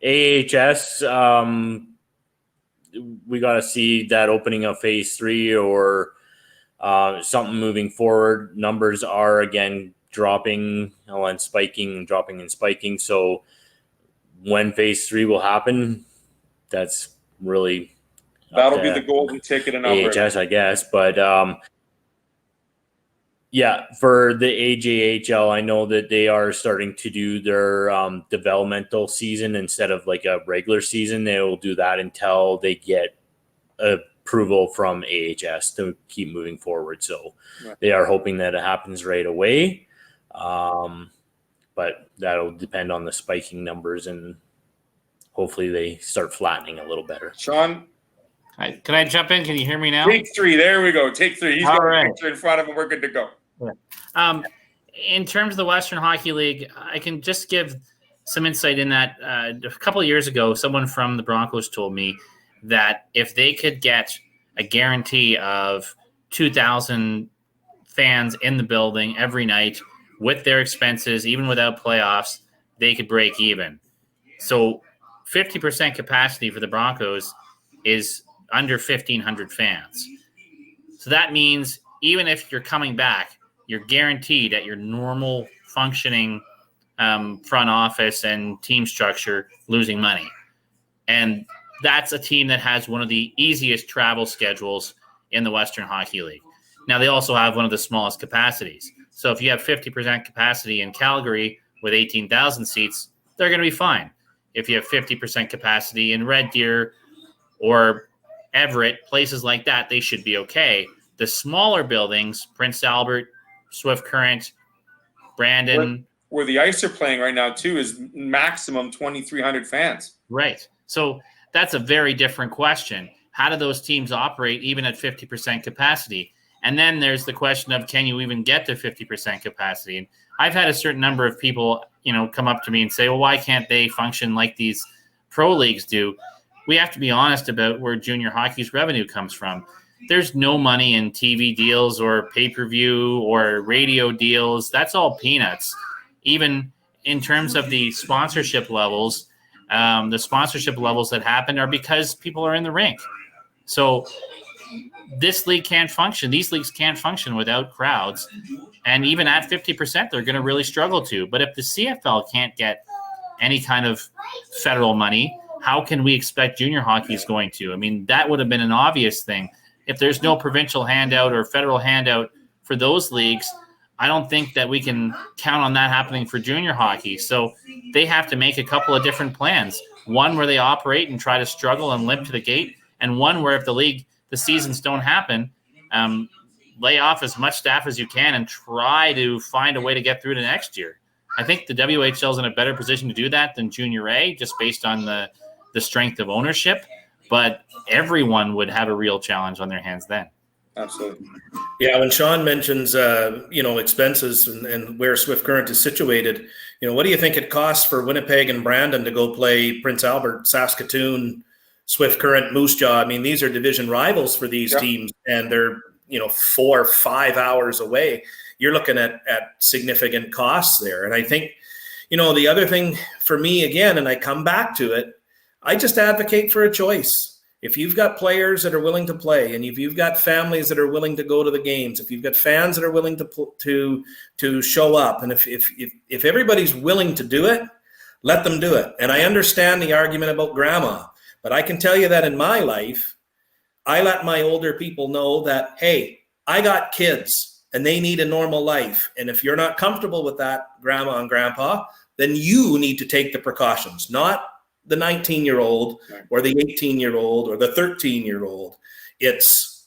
AHS. We got to see that opening of phase 3 or something moving forward. Numbers are again dropping and spiking. So when phase 3 will happen, that's really that'll be the golden ticket in Alberta. AHS, I guess. But for the AJHL, I know that they are starting to do their developmental season instead of like a regular season. They will do that until they get approval from AHS to keep moving forward. So they are hoping that it happens right away. But that'll depend on the spiking numbers, and hopefully they start flattening a little better. Sean? Hi, can I jump in? Can you hear me now? Take 3. There we go. Take 3. He's got All right. a picture in front of him. We're good to go. Yeah. In terms of the Western Hockey League, I can just give some insight in that. A couple of years ago, someone from the Broncos told me that if they could get a guarantee of 2,000 fans in the building every night with their expenses, even without playoffs, they could break even. So 50% capacity for the Broncos is under 1,500 fans. So that means even if you're coming back, you're guaranteed at your normal functioning front office and team structure losing money. And that's a team that has one of the easiest travel schedules in the Western Hockey League. Now, they also have one of the smallest capacities. So if you have 50% capacity in Calgary with 18,000 seats, they're going to be fine. If you have 50% capacity in Red Deer or Everett, places like that, they should be okay. The smaller buildings, Prince Albert, Swift Current, Brandon, where the Ice are playing right now too is maximum 2,300 fans. Right. So that's a very different question. How do those teams operate even at 50% capacity? And then there's the question of, can you even get to 50% capacity? And I've had a certain number of people, come up to me and say, well, why can't they function like these pro leagues do? We have to be honest about where junior hockey's revenue comes from. There's no money in TV deals or pay-per-view or radio deals. That's all peanuts. Even in terms of the sponsorship levels that happen are because people are in the rink. So this league can't function. These leagues can't function without crowds. And even at 50%, they're going to really struggle to. But if the CFL can't get any kind of federal money, how can we expect junior hockey is going to? I mean, that would have been an obvious thing. If there's no provincial handout or federal handout for those leagues, I don't think that we can count on that happening for junior hockey. So they have to make a couple of different plans. One where they operate and try to struggle and limp to the gate, and one where if the seasons don't happen, lay off as much staff as you can and try to find a way to get through to next year. I think the WHL is in a better position to do that than Junior A, just based on the strength of ownership. But everyone would have a real challenge on their hands then. Absolutely. Yeah, when Sean mentions, expenses and where Swift Current is situated, what do you think it costs for Winnipeg and Brandon to go play Prince Albert, Saskatoon, Swift Current, Moose Jaw? I mean, these are division rivals for these teams, and they're, 4 or 5 hours away. You're looking at significant costs there. And I think, the other thing for me, again, and I come back to it, I just advocate for a choice. If you've got players that are willing to play, and if you've got families that are willing to go to the games, if you've got fans that are willing to show up, and if everybody's willing to do it, let them do it. And I understand the argument about grandma, but I can tell you that in my life, I let my older people know that, hey, I got kids and they need a normal life. And if you're not comfortable with that, grandma and grandpa, then you need to take the precautions, not the 19-year-old or the 18-year-old or the 13-year-old. It's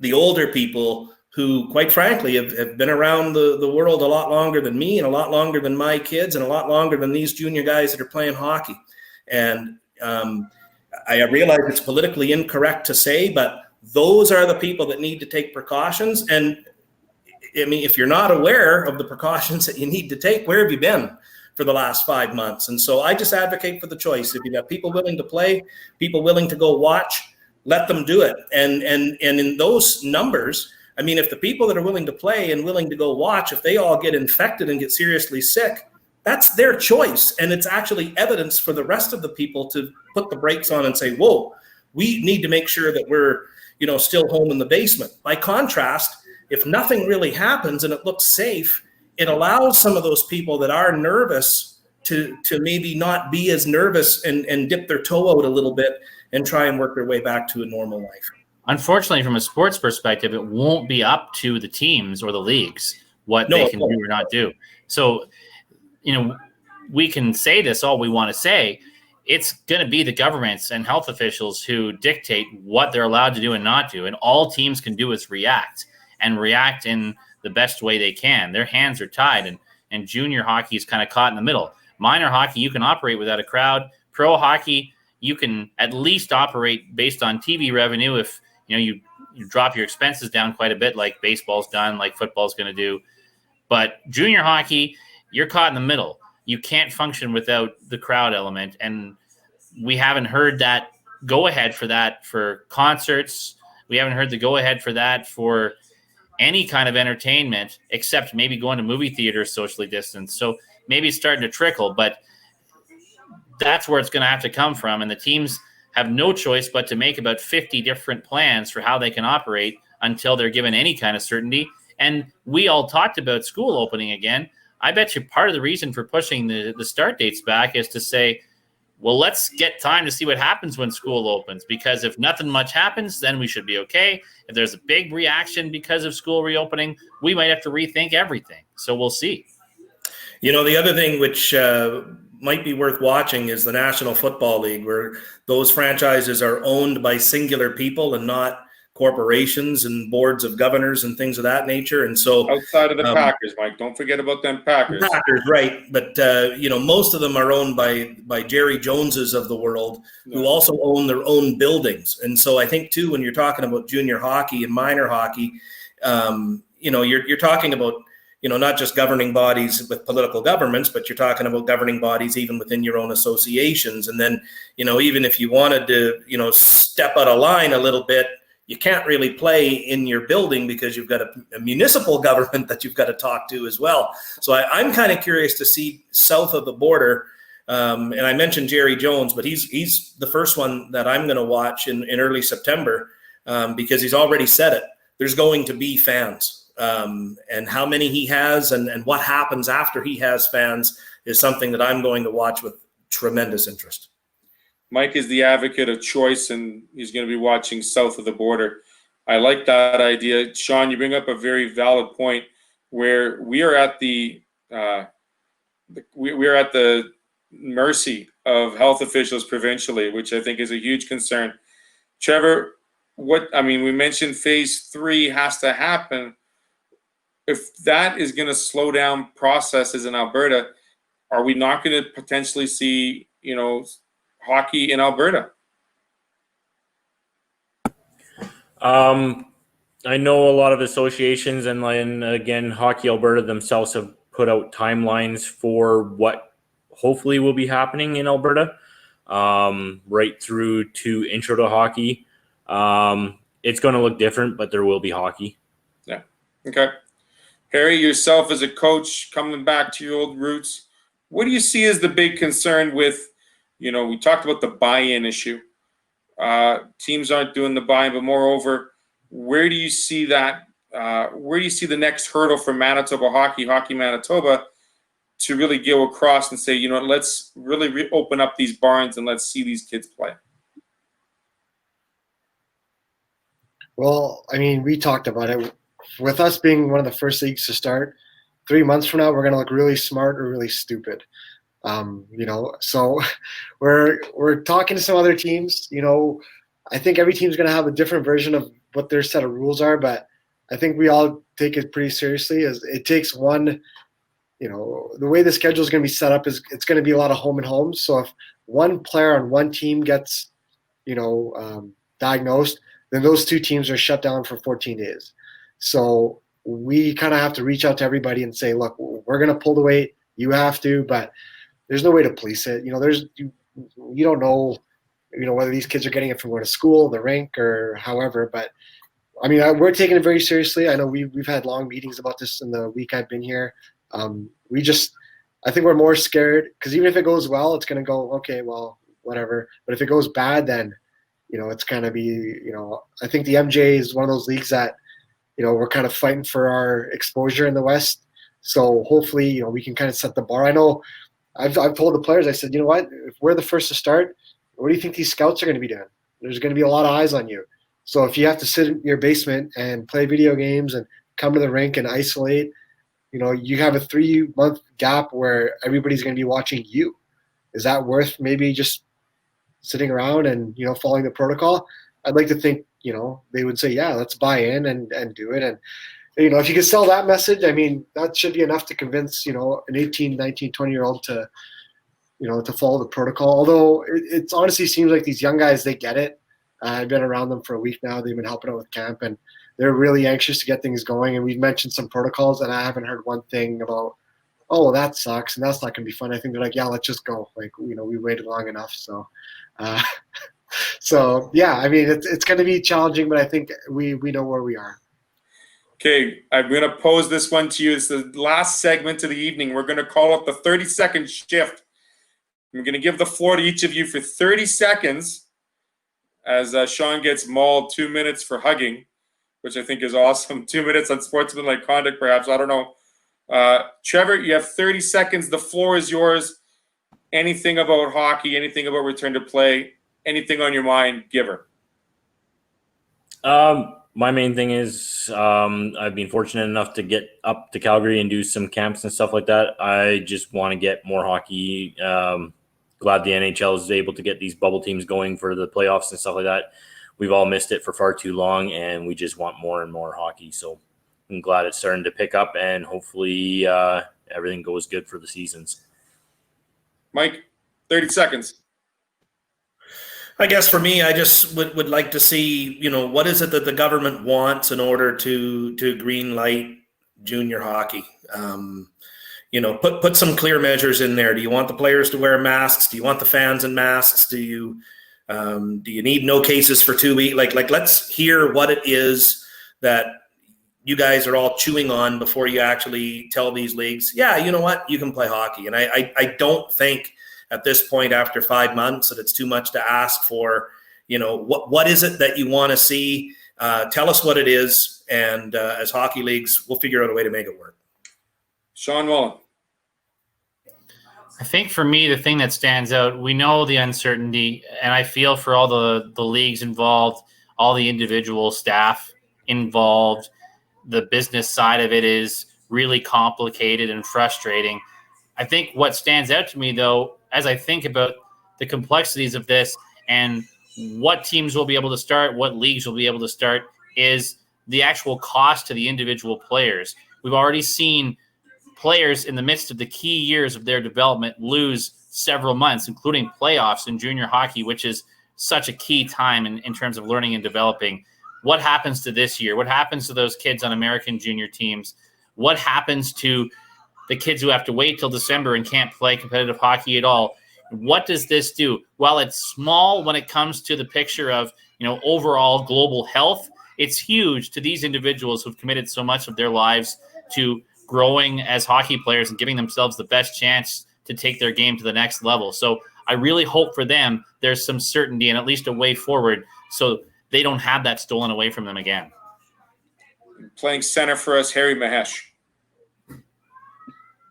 the older people who, quite frankly, have been around the world a lot longer than me and a lot longer than my kids and a lot longer than these junior guys that are playing hockey. And I realize it's politically incorrect to say, but those are the people that need to take precautions. And I mean, if you're not aware of the precautions that you need to take, where have you been for the last 5 months? And so I just advocate for the choice. If you got people willing to play, people willing to go watch, let them do it. And in those numbers, I mean, if the people that are willing to play and willing to go watch, if they all get infected and get seriously sick, that's their choice. And it's actually evidence for the rest of the people to put the brakes on and say, whoa, we need to make sure that we're, still home in the basement. By contrast, if nothing really happens and it looks safe, it allows some of those people that are nervous to maybe not be as nervous and dip their toe out a little bit and try and work their way back to a normal life. Unfortunately, from a sports perspective, it won't be up to the teams or the leagues what they can do or not do. So, we can say this all we want to say. It's going to be the governments and health officials who dictate what they're allowed to do and not do. And all teams can do is react in the best way they can. Their hands are tied, and junior hockey is kind of caught in the middle. Minor hockey, you can operate without a crowd. Pro hockey, you can at least operate based on TV revenue if you drop your expenses down quite a bit, like baseball's done, like football's going to do. But junior hockey, you're caught in the middle. You can't function without the crowd element, and we haven't heard that go-ahead for that for concerts. We haven't heard the go-ahead for that for any kind of entertainment, except maybe going to movie theaters socially distanced. So maybe it's starting to trickle, but that's where it's going to have to come from. And the teams have no choice but to make about 50 different plans for how they can operate until they're given any kind of certainty. And we all talked about school opening again. I bet you part of the reason for pushing the start dates back is to say, well, let's get time to see what happens when school opens, because if nothing much happens, then we should be okay. If there's a big reaction because of school reopening, we might have to rethink everything. So we'll see. The other thing which might be worth watching is the National Football League, where those franchises are owned by singular people and not corporations and boards of governors and things of that nature. And so outside of the Packers, Mike, don't forget about them Packers. Packers, right? But most of them are owned by Jerry Joneses of the world, who also own their own buildings. And so I think too, when you're talking about junior hockey and minor hockey, you're talking about not just governing bodies with political governments, but you're talking about governing bodies even within your own associations. And then, even if you wanted to, step out of line a little bit, you can't really play in your building because you've got a municipal government that you've got to talk to as well. So I'm kind of curious to see south of the border. And I mentioned Jerry Jones, but he's the first one that I'm going to watch in early September because he's already said it. There's going to be fans. And how many he has and what happens after he has fans is something that I'm going to watch with tremendous interest. Mike is the advocate of choice, and he's going to be watching south of the border. I like that idea. Sean, you bring up a very valid point where we are at the mercy of health officials provincially, which I think is a huge concern. Trevor, we mentioned phase 3 has to happen. If that is going to slow down processes in Alberta, are we not going to potentially see, hockey in Alberta? I know a lot of associations and again, Hockey Alberta themselves have put out timelines for what hopefully will be happening in Alberta, right through to intro to hockey. It's going to look different, but there will be hockey. Yeah. Okay. Harry, yourself as a coach, coming back to your old roots, what do you see as the big concern with, we talked about the buy-in issue. Teams aren't doing the buy-in, but moreover, where do you see that? Where do you see the next hurdle for Manitoba Hockey Manitoba, to really go across and say, let's really open up these barns and let's see these kids play? Well, we talked about it. With us being one of the first leagues to start, 3 months from now, we're going to look really smart or really stupid. So we're talking to some other teams. I think every team's going to have a different version of what their set of rules are, but I think we all take it pretty seriously. As it takes one, the way the schedule is going to be set up is it's going to be a lot of home and homes. So if one player on one team gets, diagnosed, then those 2 teams are shut down for 14 days. So we kind of have to reach out to everybody and say, look, we're going to pull the weight. You have to, but there's no way to police it. You don't know, whether these kids are getting it from going to school, the rink, or however. But we're taking it very seriously. I know we've had long meetings about this in the week I've been here. I think we're more scared because even if it goes well, it's going to go, okay, well, whatever. But if it goes bad, then, it's going to be, I think the MJ is one of those leagues that, we're kind of fighting for our exposure in the West. So hopefully, we can kind of set the bar. I know I've told the players, I said, what, if we're the first to start, what do you think these scouts are going to be doing? There's going to be a lot of eyes on you. So if you have to sit in your basement and play video games and come to the rink and isolate, you have a 3-month gap where everybody's going to be watching you. Is that worth maybe just sitting around and, following the protocol? I'd like to think, they would say, yeah, let's buy in and do it. And, if you can sell that message, that should be enough to convince, an 18, 19, 20-year-old to, to follow the protocol. Although it honestly seems like these young guys, they get it. I've been around them for a week now. They've been helping out with camp, and they're really anxious to get things going. And we've mentioned some protocols, and I haven't heard one thing about, oh, well, that sucks, and that's not going to be fun. I think they're like, yeah, let's just go. We waited long enough. So, yeah, it's going to be challenging, but I think we know where we are. Okay, I'm going to pose this one to you. It's the last segment of the evening. We're going to call it the 30-second shift. I'm going to give the floor to each of you for 30 seconds as Sean gets mauled 2 minutes for hugging, which I think is awesome. 2 minutes on sportsmanlike conduct, perhaps. I don't know. Trevor, you have 30 seconds. The floor is yours. Anything about hockey, anything about return to play, anything on your mind, give her. My main thing is I've been fortunate enough to get up to Calgary and do some camps and stuff like that. I just want to get more hockey. Glad the NHL is able to get these bubble teams going for the playoffs and stuff like that. we've all missed it for far too long, and we just want more and more hockey. So I'm glad it's starting to pick up, and hopefully everything goes good for the seasons. Mike, 30 seconds. I guess for me, I just would like to see, what is it that the government wants in order to green light junior hockey? Put some clear measures in there. Do you want the players to wear masks? Do you want the fans in masks? Do you need no cases for 2 weeks? Like let's hear what it is that you guys are all chewing on before you actually tell these leagues, yeah, you know what, you can play hockey. And I don't think at this point, after 5 months, that it's too much to ask for. What is it that you want to see? Tell us what it is, and as hockey leagues, we'll figure out a way to make it work. Sean Mullen. I think for me, the thing that stands out, we know the uncertainty, and I feel for all the leagues involved, all the individual staff involved. The business side of it is really complicated and frustrating. I think what stands out to me, though, as I think about the complexities of this and what teams will be able to start, what leagues will be able to start, is the actual cost to the individual players. We've already seen players in the midst of the key years of their development lose several months, including playoffs in junior hockey, which is such a key time in terms of learning and developing. What happens to this year? What happens to those kids on American junior teams? What happens to the kids who have to wait till December and can't play competitive hockey at all? What does this do? While it's small when it comes to the picture of, overall global health, it's huge to these individuals who've committed so much of their lives to growing as hockey players and giving themselves the best chance to take their game to the next level. So I really hope for them there's some certainty and at least a way forward so they don't have that stolen away from them again. Playing center for us, Harry Mahesh.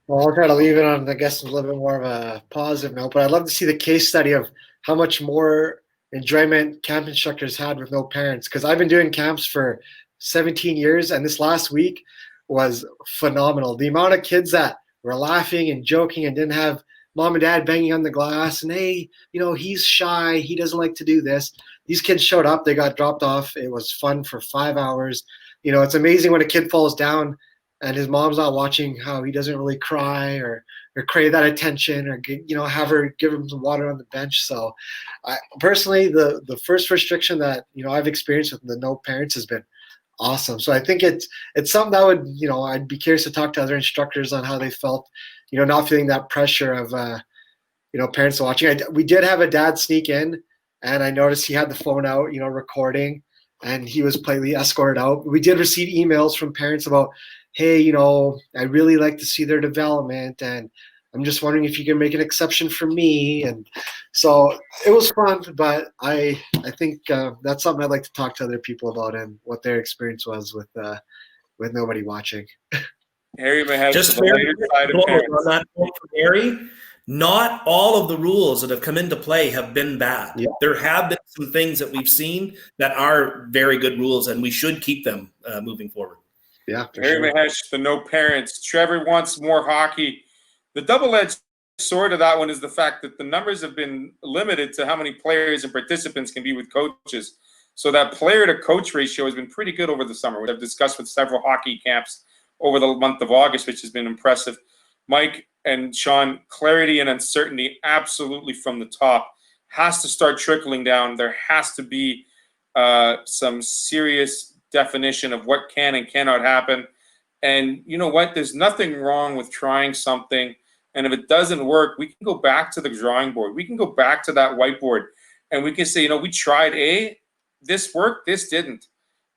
Well, I'll try to leave it on, I guess, a little bit more of a positive note, but I'd love to see the case study of how much more enjoyment camp instructors had with no parents, because I've been doing camps for 17 years, and this last week was phenomenal. The amount of kids that were laughing and joking and didn't have mom and dad banging on the glass and, hey, he's shy, he doesn't like to do this. These kids showed up, they got dropped off. It was fun for 5 hours. It's amazing when a kid falls down and his mom's not watching, how he doesn't really cry or crave that attention, or have her give him some water on the bench. So personally, the first restriction that I've experienced with the no parents has been awesome. So I think it's something that would, I'd be curious to talk to other instructors on how they felt, not feeling that pressure of parents watching. We did have a dad sneak in, and I noticed he had the phone out, recording, and he was politely escorted out. We did receive emails from parents about, hey, I really like to see their development, and I'm just wondering if you can make an exception for me. And so it was fun, but I think that's something I'd like to talk to other people about and what their experience was with nobody watching. Harry Mahesh, just the later side of parents. On that point from Harry, not all of the rules that have come into play have been bad. Yeah. There have been some things that we've seen that are very good rules, and we should keep them moving forward. Yeah, Harry Mahesh, the no parents. Trevor wants more hockey. The double-edged sword of that one is the fact that the numbers have been limited to how many players and participants can be with coaches. So that player-to-coach ratio has been pretty good over the summer, which I've discussed with several hockey camps over the month of August, which has been impressive. Mike and Sean, clarity and uncertainty absolutely from the top has to start trickling down. There has to be some serious definition of what can and cannot happen. And you know what? There's nothing wrong with trying something. And if it doesn't work, we can go back to the drawing board. We can go back to that whiteboard and we can say, we tried A, this worked, this didn't.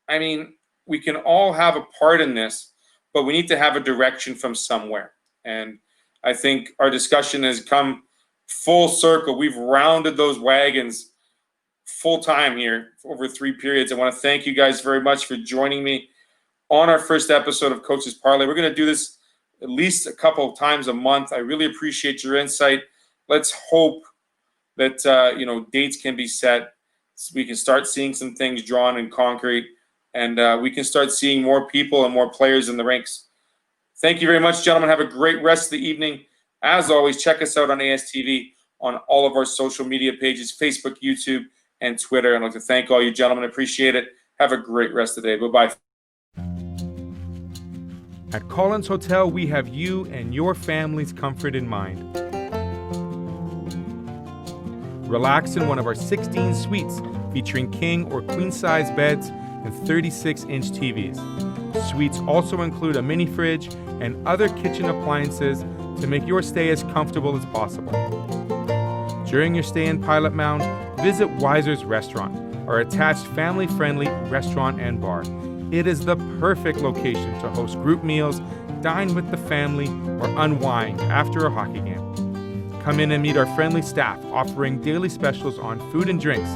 I mean, we can all have a part in this, but we need to have a direction from somewhere. And I think our discussion has come full circle. We've rounded those wagons full time here over 3 periods. I want to thank you guys very much for joining me on our first episode of Coaches Parley. We're going to do this at least a couple of times a month. I really appreciate your insight. Let's hope that dates can be set so we can start seeing some things drawn in concrete, and we can start seeing more people and more players in the rinks. Thank you very much, gentlemen. Have a great rest of the evening. As always, check us out on ASTV on all of our social media pages, Facebook, YouTube, and Twitter. And I'd like to thank all you gentlemen. Appreciate it. Have a great rest of the day. Bye-bye. At Collins Hotel, we have you and your family's comfort in mind. Relax in one of our 16 suites featuring king or queen-size beds and 36-inch TVs. Suites also include a mini fridge and other kitchen appliances to make your stay as comfortable as possible. During your stay in Pilot Mound, visit Weiser's Restaurant, our attached family-friendly restaurant and bar. It is the perfect location to host group meals, dine with the family, or unwind after a hockey game. Come in and meet our friendly staff offering daily specials on food and drinks,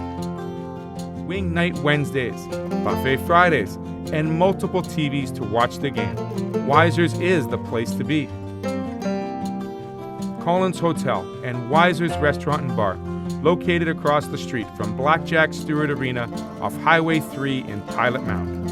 Wing Night Wednesdays, Buffet Fridays, and multiple TVs to watch the game. Weiser's is the place to be. Collins Hotel and Weiser's Restaurant and Bar, located across the street from Blackjack Stewart Arena off Highway 3 in Pilot Mound.